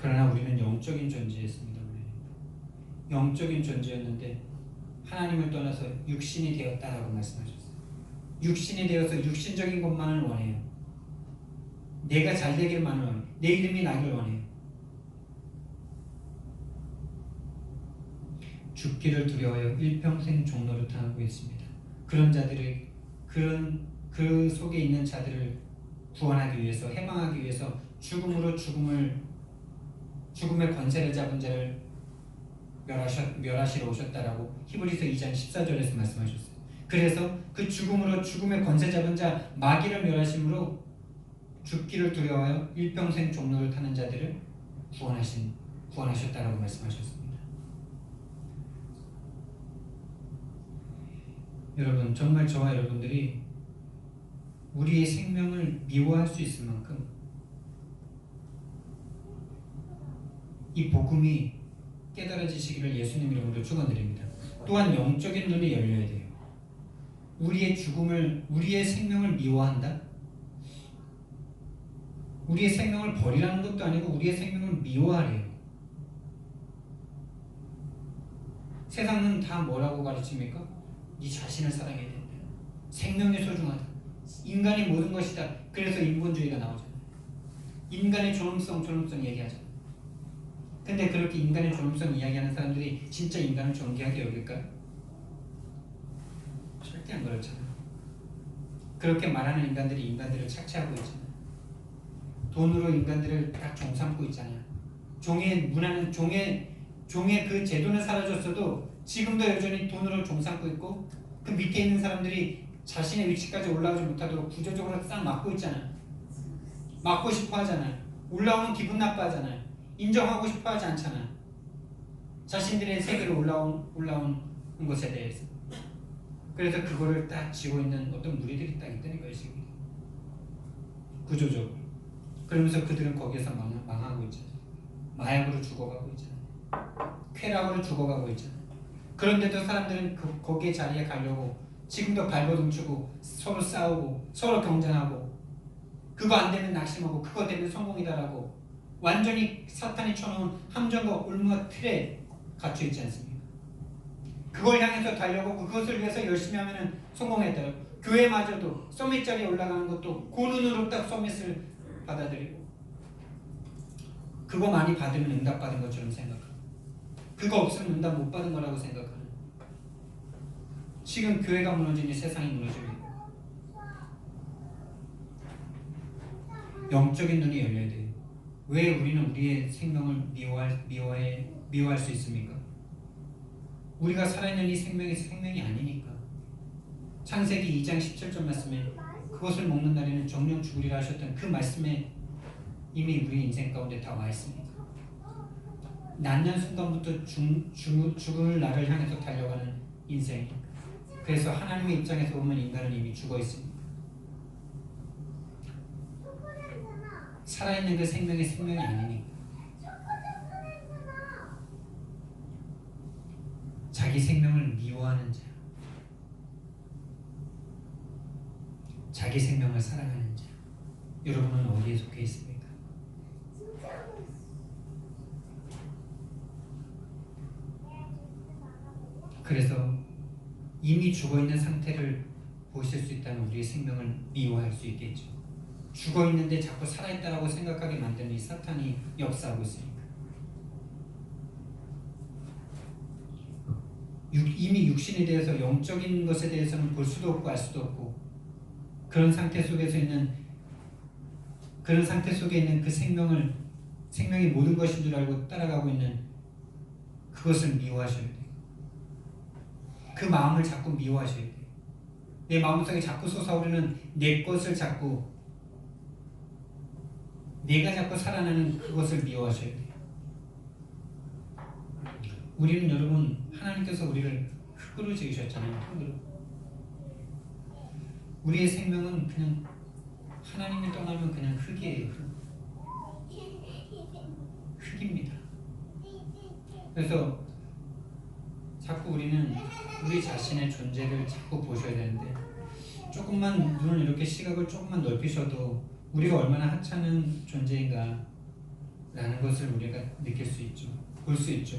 S1: 그러나 우리는 영적인 존재였습니다. 영적인 존재였는데 하나님을 떠나서 육신이 되었다라고 말씀하셨어요. 육신이 되어서 육신적인 것만을 원해요. 내가 잘 되기를만을 원해요. 내 이름이 나기를 원해요. 죽기를 두려워하여 일평생 종노릇하고 있습니다. 그런 자들을 그 속에 있는 자들을 구원하기 위해서, 해방하기 위해서 죽음의 권세를 잡은 자를 멸하시러 오셨다라고 히브리서 2장 14절에서 말씀하셨어요. 그래서 그 죽음의 권세 잡은 자 마귀를 멸하심으로 죽기를 두려워하여 일평생 종노릇하는 자들을 구원하셨다라고 말씀하셨습니다. 여러분, 정말 저와 여러분들이 우리의 생명을 미워할 수 있을 만큼 이 복음이 깨달아지시기를 예수님 이름으로 축원드립니다. 또한 영적인 눈이 열려야 돼요. 우리의 생명을 미워한다? 우리의 생명을 버리라는 것도 아니고 우리의 생명을 미워하래요. 세상은 다 뭐라고 가르칩니까? 네 자신을 사랑해야 된다. 생명이 소중하다. 인간이 모든 것이다. 그래서 인본주의가 나오잖아요. 인간의 존엄성 얘기하잖아요. 근데 그렇게 인간의 존엄성 이야기하는 사람들이 진짜 인간을 존귀하게 여길까요? 절대 안 그렇잖아요. 그렇게 말하는 인간들이 인간들을 착취하고 있잖아요. 돈으로 인간들을 다 종삼고 있잖아요. 종의 문화는 종의 그 제도는 사라졌어도 지금도 여전히 돈으로 종삼고 있고 그 밑에 있는 사람들이 자신의 위치까지 올라오지 못하도록 구조적으로 싹 막고 있잖아요. 막고 싶어 하잖아요. 올라오면 기분 나빠하잖아요. 인정하고 싶어 하지 않잖아요. 자신들의 세계로 올라온 것에 대해서. 그래서 그거를 딱 쥐고 있는 어떤 무리들이 딱 있다는 거예요. 지금 구조적으로. 그러면서 그들은 거기에서 망하고 있잖아요. 마약으로 죽어가고 있잖아요. 쾌락으로 죽어가고 있잖아요. 그런데도 사람들은 거기에 자리에 가려고 지금도 발버둥치고 서로 싸우고 서로 경쟁하고 그거 안 되면 낙심하고 그거 되면 성공이다라고 완전히 사탄이 쳐놓은 함정과 올무와 틀에 갇혀 있지 않습니까? 그걸 향해서 달려고 그것을 위해서 열심히 하면 성공했다고. 교회마저도 서밋 자리에 올라가는 것도 그 눈으로 딱 서밋을 받아들이고 그거 많이 받으면 응답받은 것처럼 생각하고 그거 없으면 응답 못 받은 거라고 생각하는. 지금 교회가 무너지니 세상이 무너지고 영적인 눈이 열려야 돼요. 왜 우리는 우리의 생명을 미워할 수 있습니까? 우리가 살아있는 이 생명이 아니니까. 창세기 2장 17절 말씀에 그것을 먹는 날에는 정령 죽으리라 하셨던 그 말씀에 이미 우리 인생 가운데 다 와 있습니다. 낳는 순간부터 죽을 날을 향해서 달려가는 인생. 그래서 하나님의 입장에서 보면 인간은 이미 죽어 있습니다. 살아있는 그 생명이 생명이 아니니까. 자기 생명을 미워하는 자, 자기 생명을 사랑하는 자, 여러분은 어디에 속해 있습니까? 그래서 이미 죽어있는 상태를 보실 수 있다면 우리의 생명을 미워할 수 있겠죠. 죽어있는데 자꾸 살아있다라고 생각하게 만드는 이 사탄이 역사하고 있으니까. 이미 육신에 대해서 영적인 것에 대해서는 볼 수도 없고 알 수도 없고 그런 상태 속에 있는 그 생명이 모든 것인 줄 알고 따라가고 있는 그것을 미워하셔야 돼요. 그 마음을 자꾸 미워하셔야 돼요. 내 마음속에 자꾸 솟아오르는 내 것을 자꾸 내가 자꾸 살아나는 그것을 미워하셔야 돼요. 우리는 여러분 하나님께서 우리를 흙으로 지으셨잖아요. 흙으로. 우리의 생명은 그냥 하나님이 떠나면 그냥 흙이에요. 흙입니다. 그래서 자꾸 우리는 우리 자신의 존재를 자꾸 보셔야 되는데 조금만 눈을 이렇게 시각을 조금만 넓히셔도 우리가 얼마나 하찮은 존재인가 라는 것을 우리가 느낄 수 있죠. 볼 수 있죠.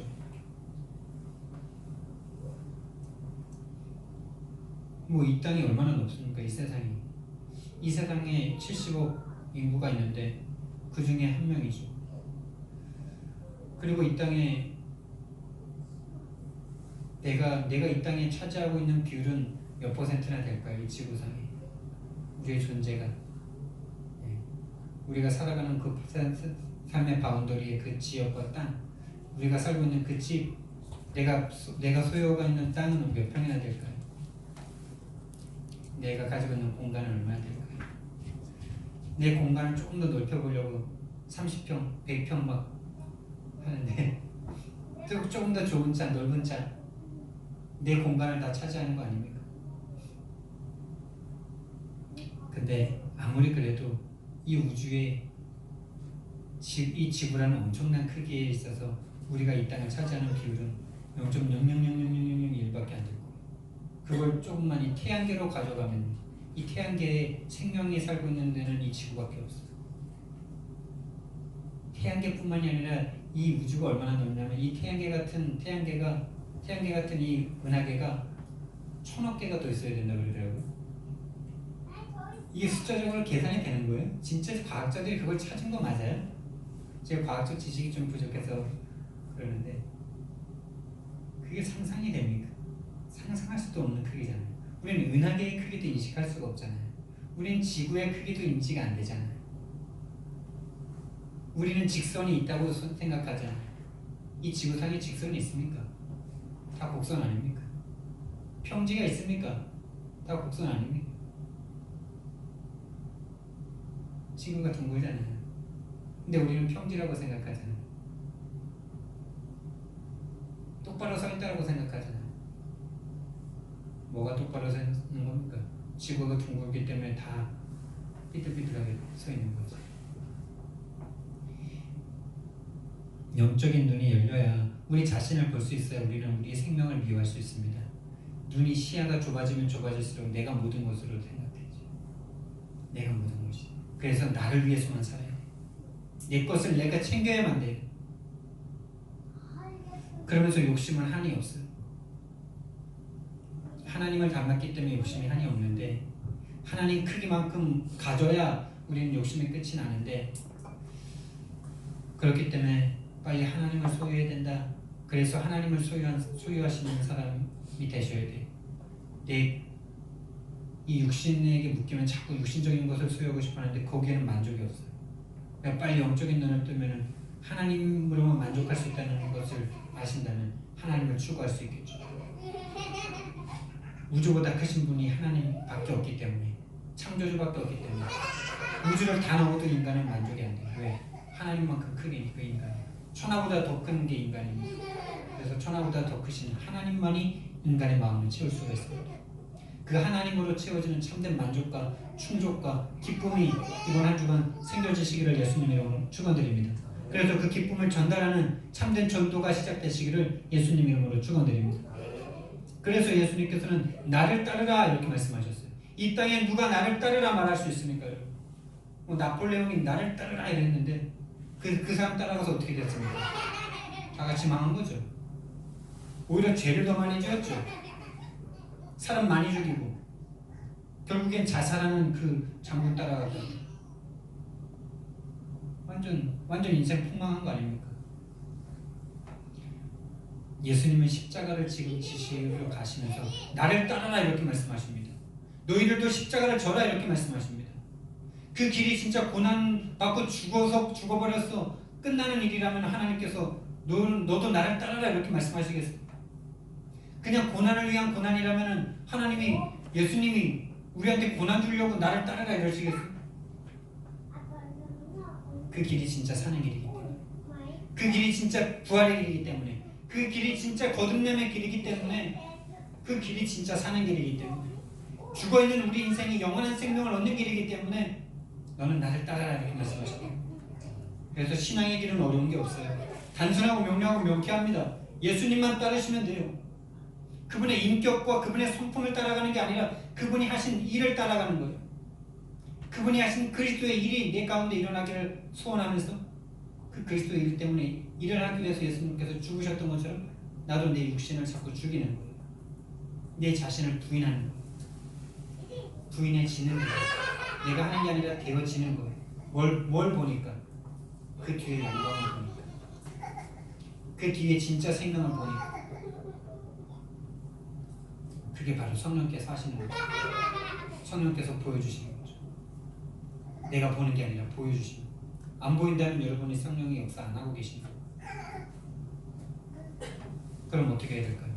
S1: 뭐 이 땅이 얼마나 넓습니까? 이 세상에 70억 인구가 있는데 그 중에 한 명이죠. 그리고 이 땅에 내가 이 땅에 차지하고 있는 비율은 몇 퍼센트나 될까요? 이 지구상에 우리의 존재가 우리가 살아가는 그 삶의 바운더리의 그 지역과 땅, 우리가 살고 있는 그 집, 내가 소유하고 있는 땅은 몇 평이나 될까요? 내가 가지고 있는 공간은 얼마나 될까요? 내 공간을 조금 더 넓혀보려고 30평, 100평 막 하는데 조금 더 좁은 차, 넓은 차, 내 공간을 다 차지하는 거 아닙니까? 근데 아무리 그래도 이 우주에 이 지구라는 엄청난 크기에 있어서 우리가 이 땅을 차지하는 비율은 0.0000001밖에 안 되고 그걸 조금만 이 태양계로 가져가면 이 태양계에 생명이 살고 있는 데는 이 지구밖에 없어요. 태양계뿐만이 아니라 이 우주가 얼마나 넓냐면 이 태양계 같은 이 은하계가 1000억 개가 더 있어야 된다고 그러더라고요. 이게 숫자적으로 계산이 되는 거예요? 진짜 과학자들이 그걸 찾은 거 맞아요? 제가 과학적 지식이 좀 부족해서 그러는데 그게 상상이 됩니까? 상상할 수도 없는 크기잖아요. 우리는 은하계의 크기도 인식할 수가 없잖아요. 우리는 지구의 크기도 인지가 안 되잖아요. 우리는 직선이 있다고 생각하잖아요. 이 지구상에 직선이 있습니까? 다 곡선 아닙니까? 평지가 있습니까? 다 곡선 아닙니까? 지구가 둥글잖아요. 근데 우리는 평지라고 생각하잖아요. 똑바로 서 있다고 생각하잖아요. 뭐가 똑바로 서 있는 겁니까? 지구가 둥글기 때문에 다 삐뚤삐뚤하게 서 있는 거죠. 영적인 눈이 열려야 우리 자신을 볼 수 있어야 우리는 우리의 생명을 미워할 수 있습니다. 눈이 시야가 좁아지면 좁아질수록 내가 모든 것으로 생각되지. 내가 모든 것이. 그래서 나를 위해서만 살아야 돼. 내 것을 내가 챙겨야만 돼. 그러면서 욕심은 한이 없어요. 하나님을 닮았기 때문에 욕심이 한이 없는데 하나님 크기만큼 가져야 우리는 욕심의 끝이 나는데 그렇기 때문에 빨리 하나님을 소유해야 된다. 그래서 하나님을 소유하시는 사람이 되셔야 돼. 이 육신에게 묶이면 자꾸 육신적인 것을 소유하고 싶어 하는데 거기에는 만족이 없어요. 그러니까 빨리 영적인 눈을 뜨면 하나님으로만 만족할 수 있다는 것을 아신다면 하나님을 추구할 수 있겠죠. 우주보다 크신 분이 하나님밖에 없기 때문에 창조주밖에 없기 때문에 우주를 다 넣어도 인간은 만족이 안 돼요. 왜? 하나님만큼 크니까 인간이. 천하보다 더 큰 게 인간입니다. 그래서 천하보다 더 크신 하나님만이 인간의 마음을 채울 수가 있습니다. 그 하나님으로 채워지는 참된 만족과 충족과 기쁨이 이번 한 주간 생겨지시기를 예수님 이름으로 축원드립니다. 그래서 그 기쁨을 전달하는 참된 전도가 시작되시기를 예수님 이름으로 축원드립니다. 그래서 예수님께서는 나를 따르라 이렇게 말씀하셨어요. 이 땅에 누가 나를 따르라 말할 수 있습니까? 뭐 나폴레옹이 나를 따르라 이랬는데 그 사람 따라가서 어떻게 됐습니까? 다 같이 망한 거죠. 오히려 죄를 더 많이 지었죠. 사람 많이 죽이고 결국엔 자살하는 그 장군 따라가고 완전 인생 폭망한 거 아닙니까? 예수님은 십자가를 지시러 가시면서 나를 따르라 이렇게 말씀하십니다. 너희들도 십자가를 져라 이렇게 말씀하십니다. 그 길이 진짜 고난받고 죽어버렸어 끝나는 일이라면 하나님께서 너도 나를 따르라 이렇게 말씀하시겠어요? 그냥 고난을 위한 고난이라면 하나님이 예수님이 우리한테 고난 주려고 나를 따르라 이러시겠어요? 그 길이 진짜 사는 길이기 때문에, 그 길이 진짜 부활의 길이기 때문에, 그 길이 진짜 거듭남의 길이기 때문에, 그 길이 진짜 사는 길이기 때문에, 죽어있는 우리 인생이 영원한 생명을 얻는 길이기 때문에 너는 나를 따라라 이렇게 말씀하시고, 그래서 신앙의 길은 어려운 게 없어요. 단순하고 명료하고 명쾌합니다. 예수님만 따르시면 돼요. 그분의 인격과 그분의 성품을 따라가는 게 아니라 그분이 하신 일을 따라가는 거예요. 그분이 하신 그리스도의 일이 내 가운데 일어나기를 소원하면서 그 그리스도의 일 때문에 일을 하기 위해서 예수님께서 죽으셨던 것처럼 나도 내 육신을 자꾸 죽이는 거예요. 내 자신을 부인하는 거예요. 부인해지는 거예요. 내가 하는 게 아니라 되어지는 거예요. 뭘 보니까? 그 뒤에 영광을 보니까, 그 뒤에 진짜 생명을 보니까, 그게 바로 성령께서 하시는 거죠. 성령께서 보여주시는 거죠. 내가 보는 게 아니라 보여주시는 거예요. 안 보인다면 여러분이 성령이 역사 안 하고 계신 거예요. 그럼 어떻게 해야 될까요?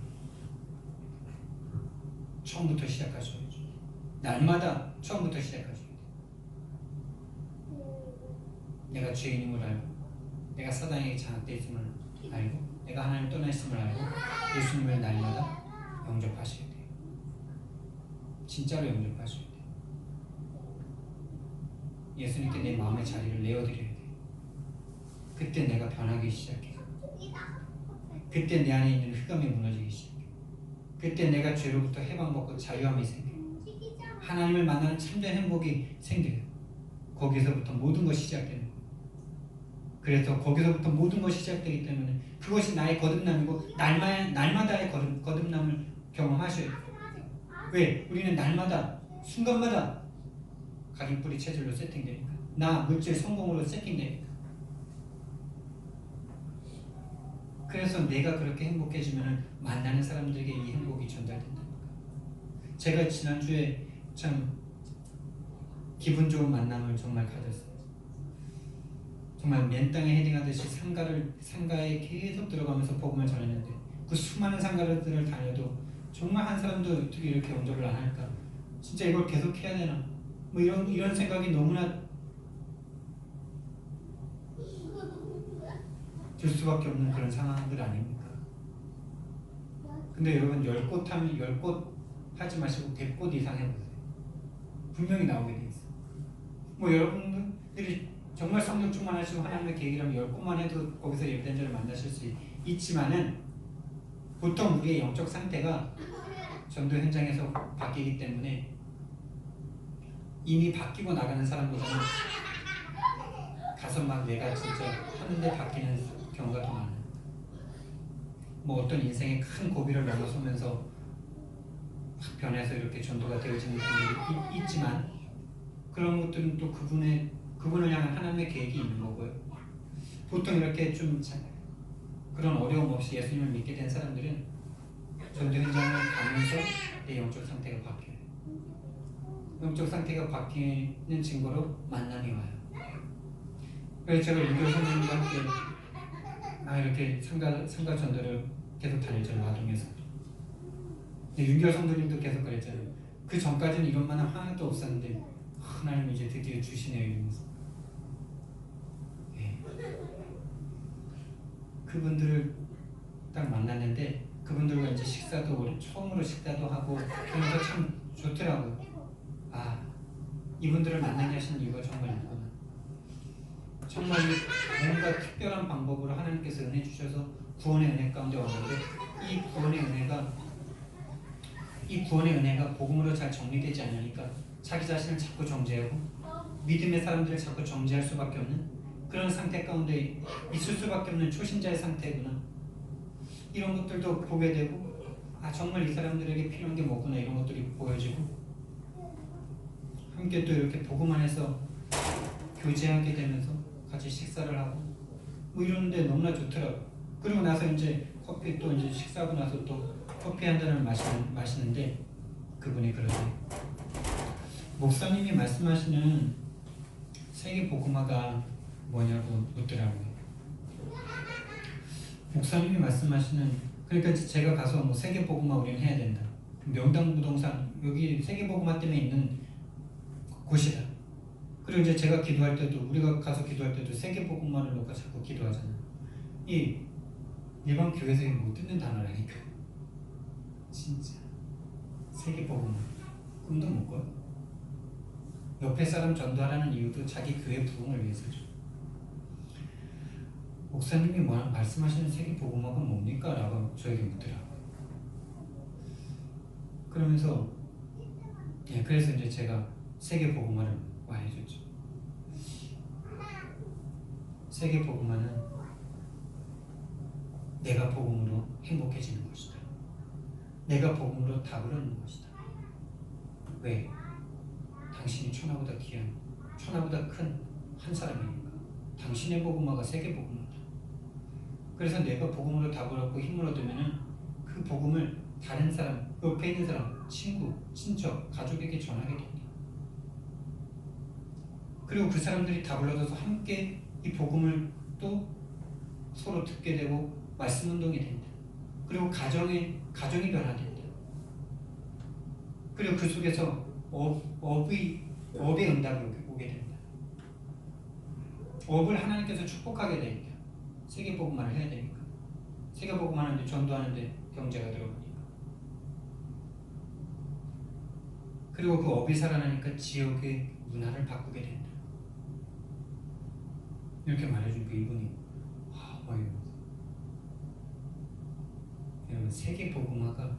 S1: 처음부터 시작하셔야죠. 날마다 처음부터 시작하셔야 돼요. 내가 죄인임을 알고, 내가 사단에게 장악되어 있음을 알고, 내가 하나님 떠나 있음을 알고 예수님을 날마다 영접하셔야 돼요. 진짜로 영접하셔야 돼요. 예수님께 내 마음의 자리를 내어드려야 돼요. 그때 내가 변하기 시작해요. 그때 내 안에 있는 흑암이 무너지기 시작해요. 그때 내가 죄로부터 해방받고 자유함이 생겨요. 하나님을 만나는 참된 행복이 생겨요. 거기서부터 모든 것이 시작되는 거예요. 그래서 거기서부터 모든 것이 시작되기 때문에 그것이 나의 거듭남이고 날마다의 거듭남을 경험하셔야 돼요. 왜? 우리는 날마다 순간마다 각인뿌리 체질로 세팅되니까, 나 물질 성공으로 세팅되니까. 그래서 내가 그렇게 행복해지면 만나는 사람들에게 이 행복이 전달된다니까. 제가 지난주에 참 기분 좋은 만남을 정말 가졌어요. 정말 맨 땅에 헤딩하듯이 상가에 계속 들어가면서 복음을 전했는데 그 수많은 상가들을 다녀도 정말 한 사람도 어떻게 이렇게 영접을 안 할까? 진짜 이걸 계속 해야 되나? 뭐 이런 생각이 너무나 들 수밖에 없는 그런 상황들 아닙니까? 근데 여러분 10곳 하면 10곳 하지 마시고 100곳 이상 해보세요. 분명히 나오게 돼 있어. 뭐 여러분들이 정말 성령 충만하시고 하나님의 계획이라면 10곳만 해도 거기서 예배된 자를 만나실 수 있지만은 보통 우리의 영적 상태가 전도 현장에서 바뀌기 때문에 이미 바뀌고 나가는 사람보다는 가서 막 내가 진짜 하는데 바뀌는 경우가 더 많아요. 뭐 어떤 인생의 큰 고비를 넘어서면서 확 변해서 이렇게 전도가 되어지는 분들이 있지만 그런 것들은 또 그분을 향한 하나님의 계획이 있는 거고요. 보통 이렇게 좀 그런 어려움 없이 예수님을 믿게 된 사람들은 전도 현장을 가면서 내 영적 상태가 바뀌어요. 영적 상태가 바뀌는 증거로 만남이 와요. 그래서 제가 윤결 선생님과 함께 이렇게 상가 전도를 계속 다녔잖아요. 아동에서. 윤결 성도님도 계속 그랬잖아요. 그 전까지는 이런 만남 하나도 없었는데 하나님 이제 드디어 주시네요 이러면서. 네. 그분들을 딱 만났는데 그분들과 이제 처음으로 식사도 하고 그러면서 참 좋더라고요. 아, 이분들을 만나게 하시는 이유가 정말 있구나. 정말 뭔가 특별한 방법으로 하나님께서 은혜 주셔서 구원의 은혜 가운데 왔는데 이 구원의 은혜가 복음으로 잘 정리되지 않으니까 자기 자신을 자꾸 정죄하고 믿음의 사람들을 자꾸 정죄할 수밖에 없는 그런 상태 가운데 있을 수밖에 없는 초신자의 상태구나. 이런 것들도 보게 되고 정말 이 사람들에게 필요한 게 뭐구나 이런 것들이 보여지고 함께 또 이렇게 복음 안에서 교제하게 되면서 같이 식사를 하고 뭐 이러는데 너무나 좋더라고. 그리고 나서 이제 커피 또 이제 식사하고 나서 또 커피 한 잔을 마시는데 그분이 그러지. 목사님이 말씀하시는 세계 복음화가 뭐냐고 묻더라고요. 목사님이 말씀하시는 그러니까 제가 가서 뭐 세계 복음화 우리는 해야 된다. 명당 부동산 여기 세계 복음화 때문에 있는 곳이다. 그리고 이제 제가 기도할 때도 우리가 가서 기도할 때도 세계 복음화를 놓고 자꾸 기도하잖아. 이 일반 교회에서 못 듣는 단어라니까. 진짜 세계 복음화 꿈도 못 꿔요. 옆에 사람 전도하라는 이유도 자기 교회 부흥을 위해서죠. 목사님이 말씀하시는 세계 복음화가 뭡니까? 라고 저에게 묻더라고요. 그러면서 그래서 이제 제가 세계 복음화를 말해줬죠. 세계 복음화는 내가 복음으로 행복해지는 것이다. 내가 복음으로 답을 얻는 것이다. 왜? 당신이 천하보다 귀한, 천하보다 큰 한 사람이니까. 당신의 복음화가 세계 복음화다. 그래서 내가 복음으로 답을 얻고 힘을 얻으면은 그 복음을 다른 사람, 옆에 있는 사람, 친구, 친척, 가족에게 전하게 됩니다. 그리고 그 사람들이 답을 얻어서 함께 이 복음을 또 서로 듣게 되고 말씀 운동이 된다. 그리고 가정이 변화된다. 그리고 그 속에서 업의 응답이 오게 된다. 업을 하나님께서 축복하게 되니까 세계 복음화를 해야 되니까 세계 복음화하는데 전도하는데 경제가 들어가니까 그리고 그 업이 살아나니까 지역의 문화를 바꾸게 된다. 이렇게 말해주니까 이분이 여러분 세계 복음화가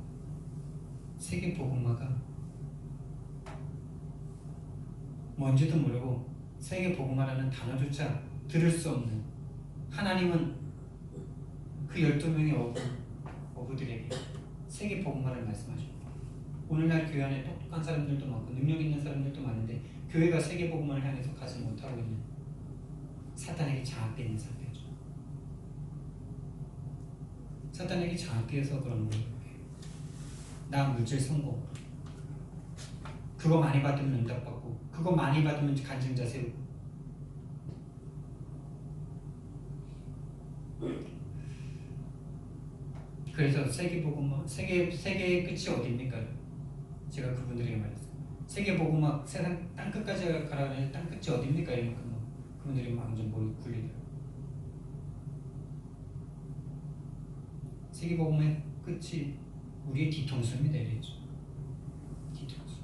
S1: 뭔지도 모르고 세계 복음화라는 단어조차 들을 수 없는 하나님은 그 12명의 어부들에게 세계 복음화를 말씀하십니다. 오늘날 교회 안에 똑똑한 사람들도 많고 능력 있는 사람들도 많은데 교회가 세계 복음화를 향해서 가지 못하고 있는 사탄에게 장악되어 있는 상태죠. 사탄에게 장악되어서 그런 거예요. 나 물질 성공 그거 많이 받으면 응답받고 그거 많이 받으면 간증자 세우고 그래서 세계 복음화 세계의 끝이 어디입니까? 제가 그분들에게 말했어요. 세계 복음화 세상 땅 끝까지 가라 그러는데 땅 끝이 어디입니까? 이러니까 그분들이 완전 머리 굴리더라고요. 세계 복음의 끝이 우리의 뒤통수입니다. 이랬죠. 뒤통수.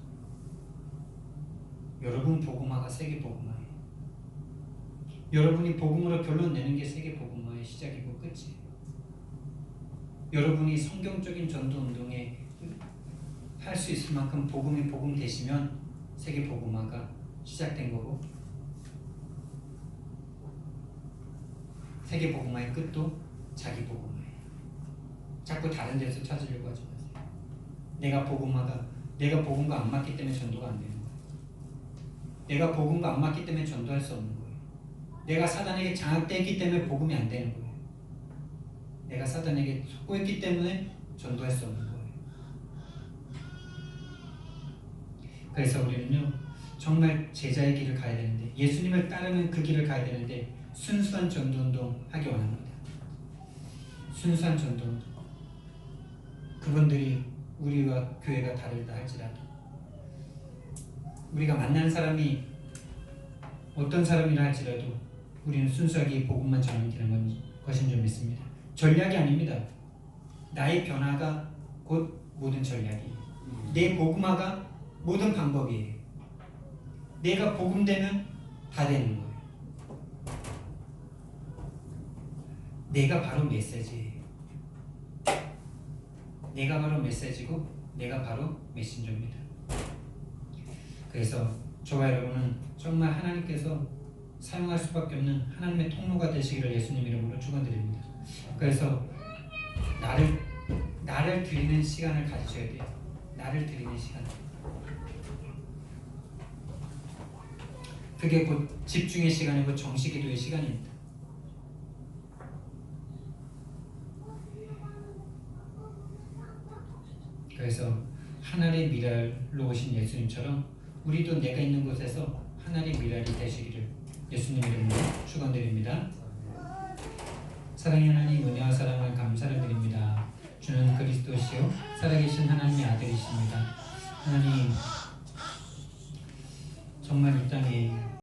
S1: 여러분 복음화가 세계 복음화예요. 여러분이 복음으로 결론 내는 게 세계 복음화의 시작이고 끝이에요. 여러분이 성경적인 전도 운동에 할 수 있을 만큼 복음이 복음 되시면 세계 복음화가 시작된 거고 세계 복음화의 끝도 자기 복음화예요. 자꾸 다른 데서 찾으려고 하지 마세요. 내가 복음과 안 맞기 때문에 전도가 안 되는 거예요. 내가 복음과 안 맞기 때문에 전도할 수 없는 거예요. 내가 사단에게 장악되기 때문에 복음이 안 되는 거예요. 내가 사단에게 속고있기 때문에 전도할 수 없는 거예요. 그래서 우리는요 정말 제자의 길을 가야 되는데 예수님을 따르는 그 길을 가야 되는데 순수한 전도운동 하기 원합니다. 순수한 전도운동. 그분들이 우리와 교회가 다르다 할지라도 우리가 만난 사람이 어떤 사람이라 할지라도 우리는 순수하게 복음만 전하는 것인 줄 믿습니다. 전략이 아닙니다. 나의 변화가 곧 모든 전략이에요. 내 복음화가 모든 방법이에요. 내가 복음되면 다 되는 거예요. 내가 바로 메시지예요. 내가 바로 메시지고 내가 바로 메신저입니다. 그래서 저와 여러분은 정말 하나님께서 사용할 수밖에 없는 하나님의 통로가 되시기를 예수님 이름으로 축원드립니다. 그래서 나를 드리는 시간을 가지셔야 돼요. 나를 드리는 시간. 그게 곧 집중의 시간이고 정식기도의 시간입니다. 그래서 하늘의 미랄로 오신 예수님처럼 우리도 내가 있는 곳에서 하늘의 미랄이 되시기를 예수님 이름으로 축원드립니다. 사랑의 하나님, 은혜와 사랑을 감사를 드립니다. 주는 그리스도시요 살아계신 하나님의 아들이십니다. 하나님, 정말 이 땅에